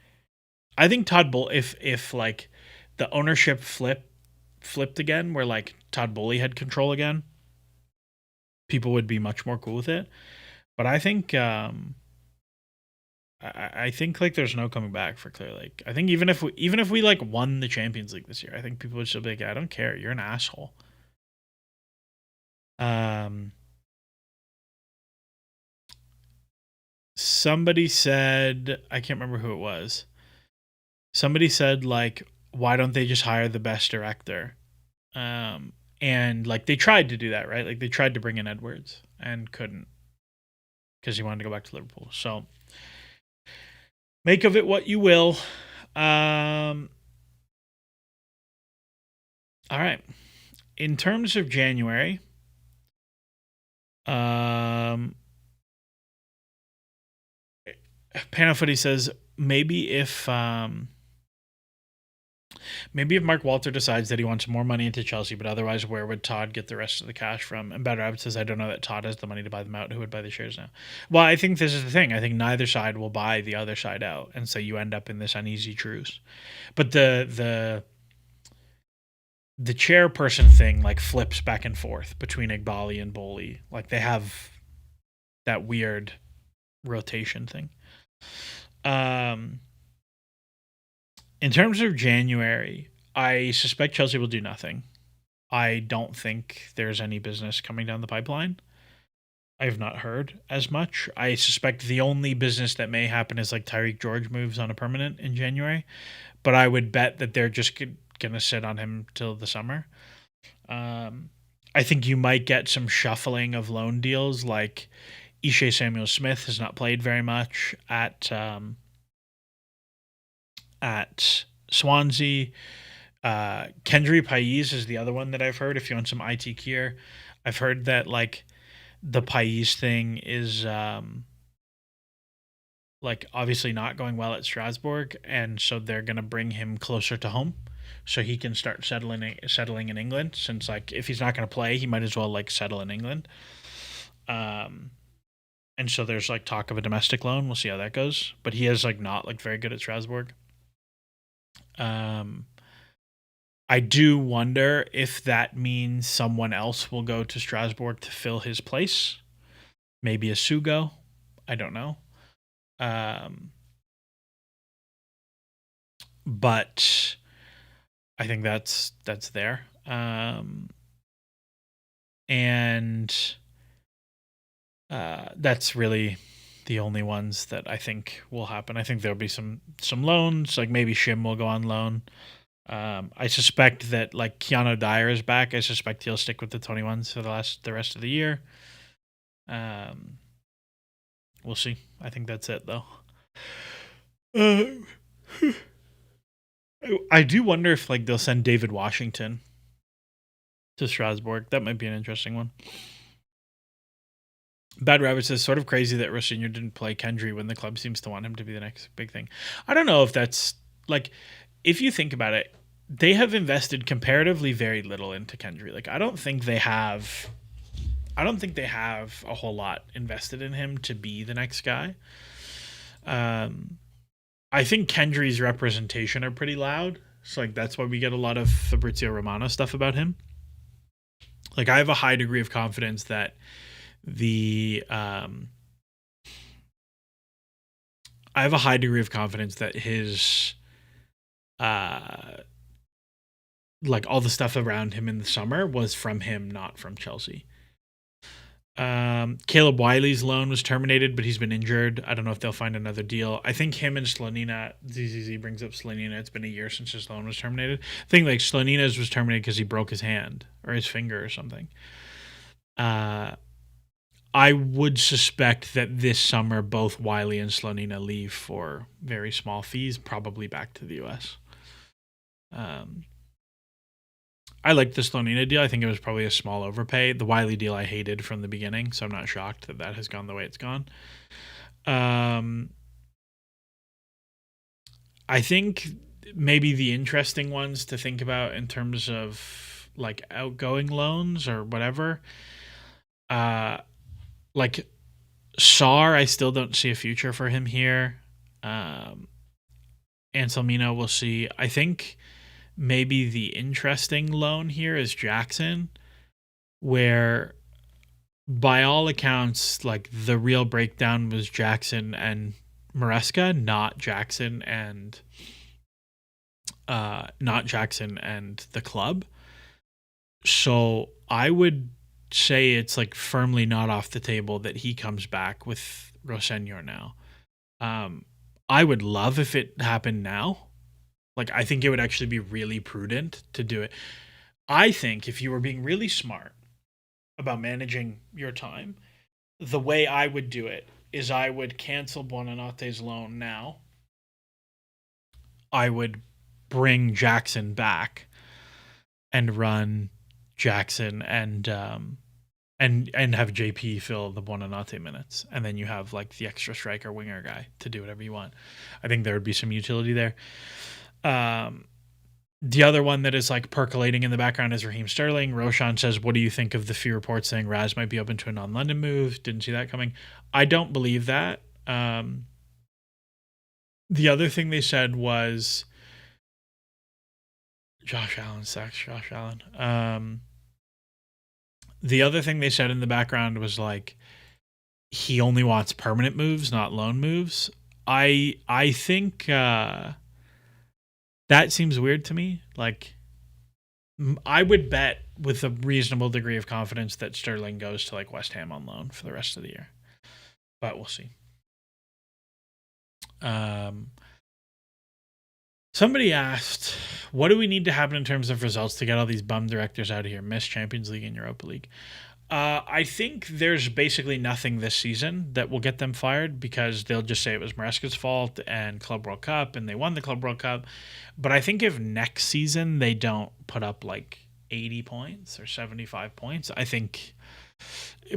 I think Todd Bull, if like the ownership flipped again, where like Todd Bowley had control again, people would be much more cool with it. But I think I think like there's no coming back for Clear Lake. I think even if we like won the Champions League this year, I think people would still be like, I don't care, you're an asshole. Somebody said, I can't remember who it was. Somebody said like, why don't they just hire the best director? And like they tried to do that, right? Like they tried to bring in Edwards and couldn't, because he wanted to go back to Liverpool. So make of it what you will. All right. In terms of January, Panafooty says maybe if Mark Walter decides that he wants more money into Chelsea, but otherwise, where would Todd get the rest of the cash from? And Better Rabbit says, I don't know that Todd has the money to buy them out. Who would buy the shares now? Well, I think this is the thing. I think neither side will buy the other side out, and so you end up in this uneasy truce. But the chairperson thing like flips back and forth between Igbali and Bowley. Like they have that weird rotation thing. In terms of January, I suspect Chelsea will do nothing. I don't think there's any business coming down the pipeline. I have not heard as much. I suspect the only business that may happen is like Tyreek George moves on a permanent in January, but I would bet that they're just going to sit on him till the summer. I think you might get some shuffling of loan deals, like Ishe Samuel-Smith has not played very much at Swansea. Kendry Pais is the other one that I've heard. If you want some IT gear, I've heard that like the Pais thing is like obviously not going well at Strasbourg, and so they're gonna bring him closer to home so he can start settling in England. Since like if he's not gonna play, he might as well like settle in England. And so there's like talk of a domestic loan. We'll see how that goes. But he is like not like very good at Strasbourg. I do wonder if that means someone else will go to Strasbourg to fill his place. Maybe a Sugo. I don't know. But I think that's there. And that's really the only ones that I think will happen. I think there'll be some loans, like maybe Shim will go on loan. I suspect that like Keanu Dyer is back. I suspect he'll stick with the 21s for the rest of the year. We'll see. I think that's it though. I do wonder if like they'll send David Washington to Strasbourg. That might be an interesting one. Bad Rabbit says sort of crazy that Rosenior didn't play Kendry when the club seems to want him to be the next big thing. I don't know if that's like, if you think about it, they have invested comparatively very little into Kendry. Like I don't think they have a whole lot invested in him to be the next guy. I think Kendry's representation are pretty loud. So like that's why we get a lot of Fabrizio Romano stuff about him. Like I have a high degree of confidence that his like all the stuff around him in the summer was from him, not from Chelsea. Caleb Wiley's loan was terminated, but he's been injured. I don't know if they'll find another deal. I think him and Slonina, ZZZ brings up Slonina. It's been a year since his loan was terminated. I think like Slonina's was terminated because he broke his hand or his finger or something. I would suspect that this summer both Wiley and Slonina leave for very small fees, probably back to the US. I liked the Slonina deal. I think it was probably a small overpay. The Wiley deal I hated from the beginning, so I'm not shocked that that has gone the way it's gone. I think maybe the interesting ones to think about in terms of like outgoing loans or whatever, like Sarr, I still don't see a future for him here. Anselmino, we'll see. I think maybe the interesting loan here is Jackson, where by all accounts, like the real breakdown was Jackson and Maresca, not Jackson and the club. So I would say it's like firmly not off the table that he comes back with Rosenior now. I would love if it happened now. Like, I think it would actually be really prudent to do it. I think if you were being really smart about managing your time, the way I would do it is I would cancel Buonannote's loan now. I would bring Jackson back and run Jackson and have JP fill the Buonannote minutes, and then you have like the extra striker winger guy to do whatever you want. I think there would be some utility there. The other one that is like percolating in the background is Raheem Sterling. Roshan says, what do you think of the few reports saying Raz might be open to a non-London move? Didn't see that coming. I don't believe that. The other thing they said was Josh Allen. The other thing they said in the background was like he only wants permanent moves, not loan moves. I think that seems weird to me. Like, I would bet with a reasonable degree of confidence that Sterling goes to like West Ham on loan for the rest of the year, but we'll see. Somebody asked, what do we need to happen in terms of results to get all these bum directors out of here? Miss Champions League and Europa League. I think there's basically nothing this season that will get them fired because they'll just say it was Maresca's fault and Club World Cup and they won the Club World Cup. But I think if next season they don't put up like 80 points or 75 points, I think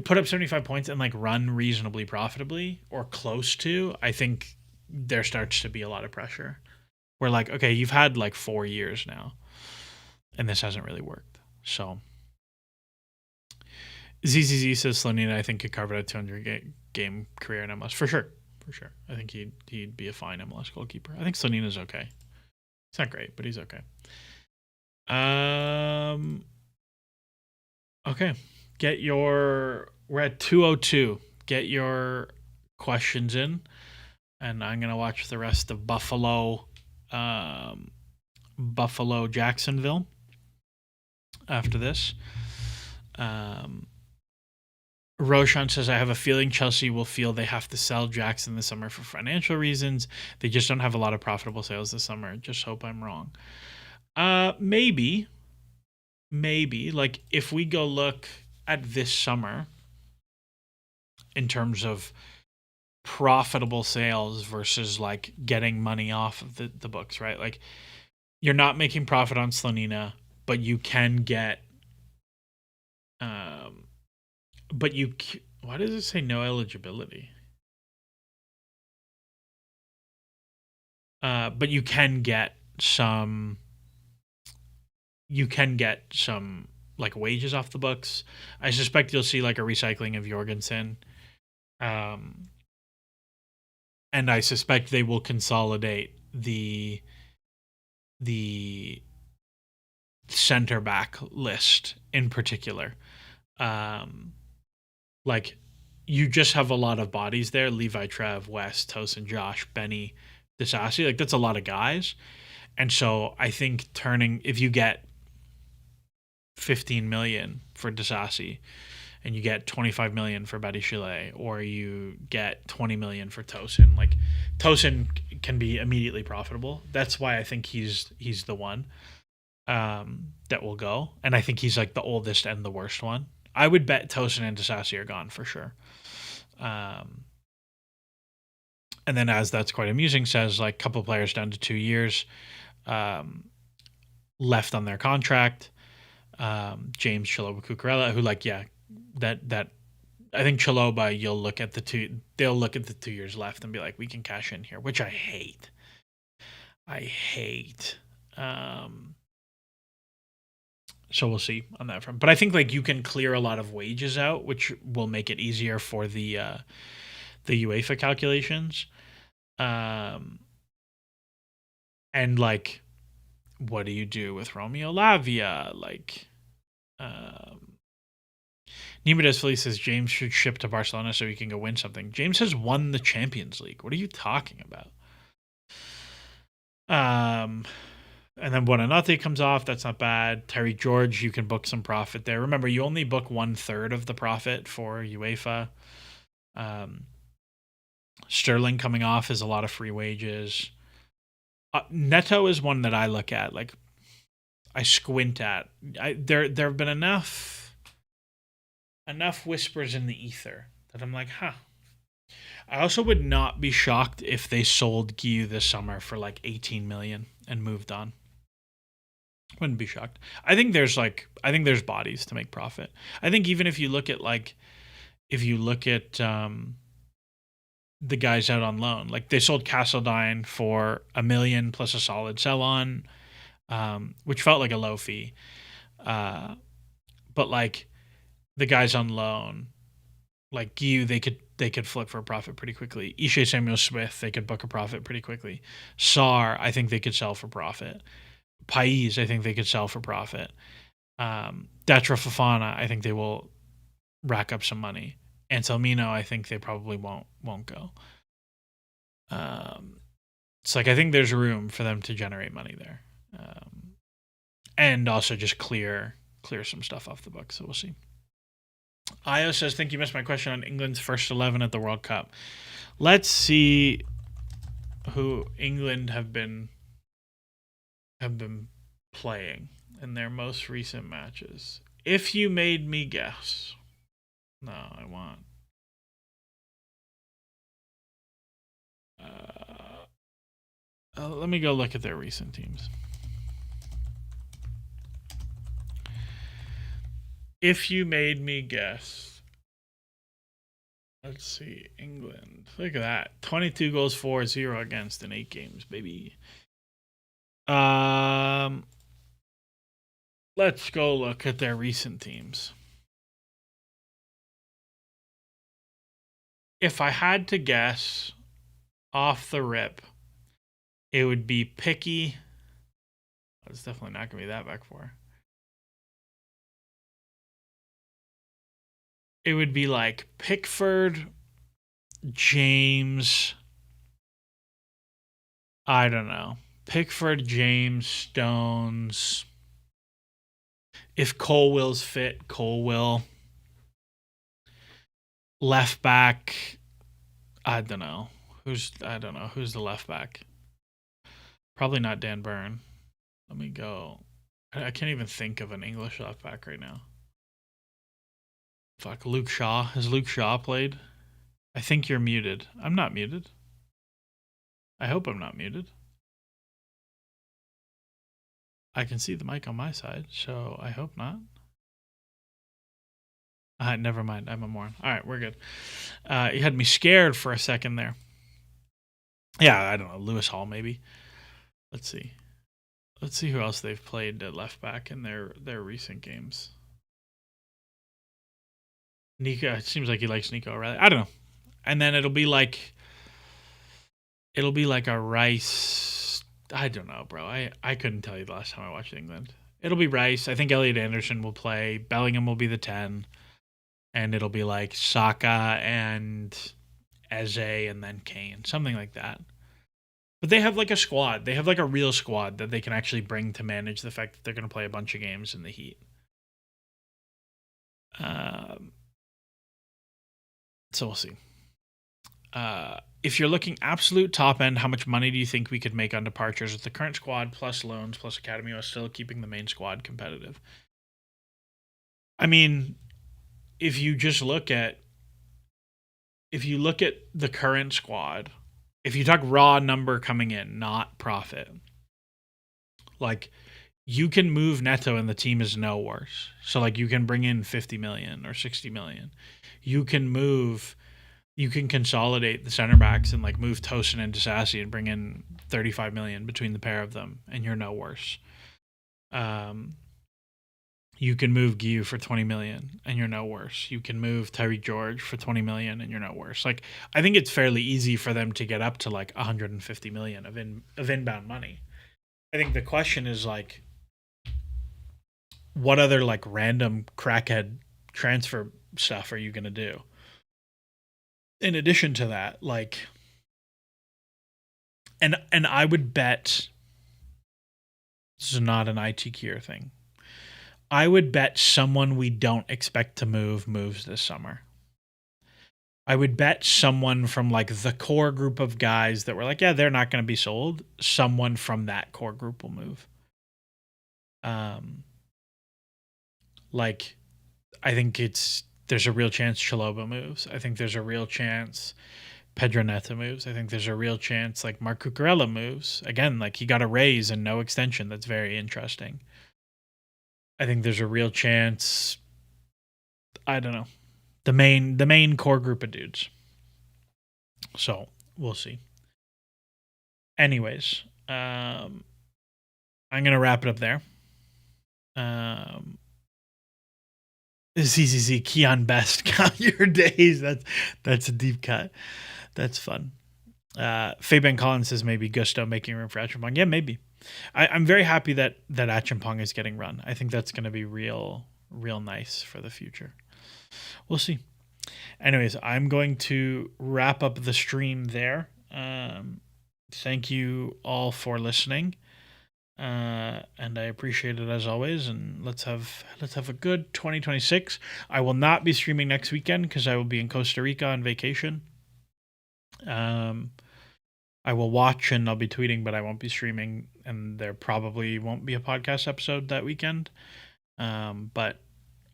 put up 75 points and like run reasonably profitably or close to, I think there starts to be a lot of pressure. We're like, okay, you've had like 4 years now and this hasn't really worked. So ZZZ says Slonina, I think, could carve out a 200 game career in MLS. For sure. I think he'd be a fine MLS goalkeeper. I think Slonina's okay. It's not great, but he's okay. Okay. We're at 2:02. Get your questions in. And I'm going to watch the rest of Buffalo Jacksonville after this. Roshan says, I have a feeling Chelsea will feel they have to sell Jackson this summer for financial reasons. They just don't have a lot of profitable sales this summer. Just hope I'm wrong. Maybe. Like, if we go look at this summer in terms of profitable sales versus like getting money off of the books, right? Like, you're not making profit on Slonina, but you can get but you why does it say no eligibility? But you can get some like wages off the books. I suspect you'll see like a recycling of Jorgensen. And I suspect they will consolidate the center back list in particular. Like, you just have a lot of bodies there. Levi, Trev, West, Tosin, Josh, Benny, Disasi. Like, that's a lot of guys. And so I think if you get 15 million for Disasi and you get 25 million for Badiashile, or you get 20 million for Tosin, like, Tosin can be immediately profitable. That's why I think he's the one that will go. And I think he's like the oldest and the worst one. I would bet Tosin and Disasi are gone for sure. And then, as that's quite amusing, says like a couple of players down to 2 years left on their contract. James Chalobah Cucurella, who that I think Chalobah, they'll look at the 2 years left and be like, we can cash in here, which I hate. So we'll see on that front. But I think like you can clear a lot of wages out, which will make it easier for the UEFA calculations. And like, what do you do with Romeo Lavia? Like, Nimedes Felice says James should ship to Barcelona so he can go win something. James has won the Champions League. What are you talking about? And then Buonanotte comes off. That's not bad. Terry George, you can book some profit there. Remember, you only book 1/3 of the profit for UEFA. Sterling coming off is a lot of free wages. Neto is one that I look at. Like, I squint at. There have been enough whispers in the ether that I'm like, huh. I also would not be shocked if they sold Guiu this summer for like 18 million and moved on. Wouldn't be shocked. I think there's bodies to make profit. I think even if you look at the guys out on loan, like they sold Castledine for $1 million plus a solid sell on, which felt like a low fee. But like the guys on loan, like Guiu, they could flip for a profit pretty quickly. Ishe Samuel Smith, they could book a profit pretty quickly. Sarr, I think they could sell for profit. Pais, I think they could sell for profit. Datra Fofana, I think they will rack up some money. Anselmino, I think they probably won't go. It's like, I think there's room for them to generate money there, and also just clear some stuff off the book. So we'll see. Io says, think you missed my question on England's first 11 at the World Cup. Let's see who England have been playing in their most recent matches. If you made me guess. No, I want. Let me go look at their recent teams. If you made me guess. Let's see. England. Look at that. 22 goals for, 0 against in 8 games, baby. Let's go look at their recent teams. If I had to guess off the rip, it would be Picky. It's definitely not going to be that back four. It would be like Pickford, James. I don't know. Pickford, James, Stones. If Colwill's fit, Colwill. Left back, I don't know. Who's the left back? Probably not Dan Burn. Let me go. I can't even think of an English left back right now. Fuck, Luke Shaw. Has Luke Shaw played? I think you're muted. I'm not muted. I hope I'm not muted. I can see the mic on my side, so I hope not. Never mind. I'm a moron. All right, we're good. You had me scared for a second there. Yeah, I don't know. Lewis Hall, maybe. Let's see. Let's see who else they've played at left back in their recent games. Nico. It seems like he likes Nico O'Reilly. I don't know. And then it'll be like a Rice. I don't know, bro. I couldn't tell you the last time I watched England. It'll be Rice. I think Elliot Anderson will play. Bellingham will be the 10. And it'll be like Saka and Eze and then Kane. Something like that. But they have like a squad. They have like a real squad that they can actually bring to manage the fact that they're going to play a bunch of games in the heat. So we'll see. If you're looking absolute top end, how much money do you think we could make on departures with the current squad plus loans plus academy while still keeping the main squad competitive? I mean, if you look at the current squad, if you talk raw number coming in, not profit, like you can move Neto and the team is no worse. So like you can bring in 50 million or 60 million. You can consolidate the center backs and like move Tosin and Disasi and bring in 35 million between the pair of them and you're no worse. You can move Guiu for 20 million and you're no worse. You can move Tyreek George for 20 million and you're no worse. Like I think it's fairly easy for them to get up to like 150 million of inbound money. I think the question is like, what other like random crackhead transfer stuff are you going to do? In addition to that, like, and I would bet this is not an IT Kier thing. I would bet someone we don't expect to moves this summer. I would bet someone from like the core group of guys that were like, yeah, they're not going to be sold. Someone from that core group will move. Like, I think there's a real chance Chalobah moves. I think there's a real chance Pedro Neto moves. I think there's a real chance like Marc Cucurella moves. Again, like he got a raise and no extension. That's very interesting. I think there's a real chance. I don't know. The main core group of dudes. So we'll see. Anyways, I'm gonna wrap it up there. CCC Keon Best, count your days. That's a deep cut. That's fun. Fabian Collins says maybe Gusto making room for Achimpong. Yeah, maybe. I'm very happy that Achimpong is getting run. I think that's going to be real nice for the future. We'll see. Anyways, I'm going to wrap up the stream there. Thank you all for listening. And I appreciate it as always. And let's have a good 2026. I will not be streaming next weekend because I will be in Costa Rica on vacation. I will watch and I'll be tweeting, but I won't be streaming, and there probably won't be a podcast episode that weekend. But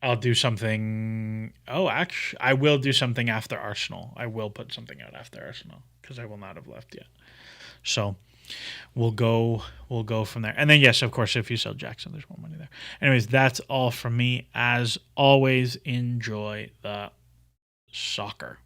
I'll do something. Oh, actually, I will do something after Arsenal. I will put something out after Arsenal because I will not have left yet. So we'll go from there. And then, yes, of course, if you sell Jackson, there's more money there. Anyways, that's all from me. As always, enjoy the soccer.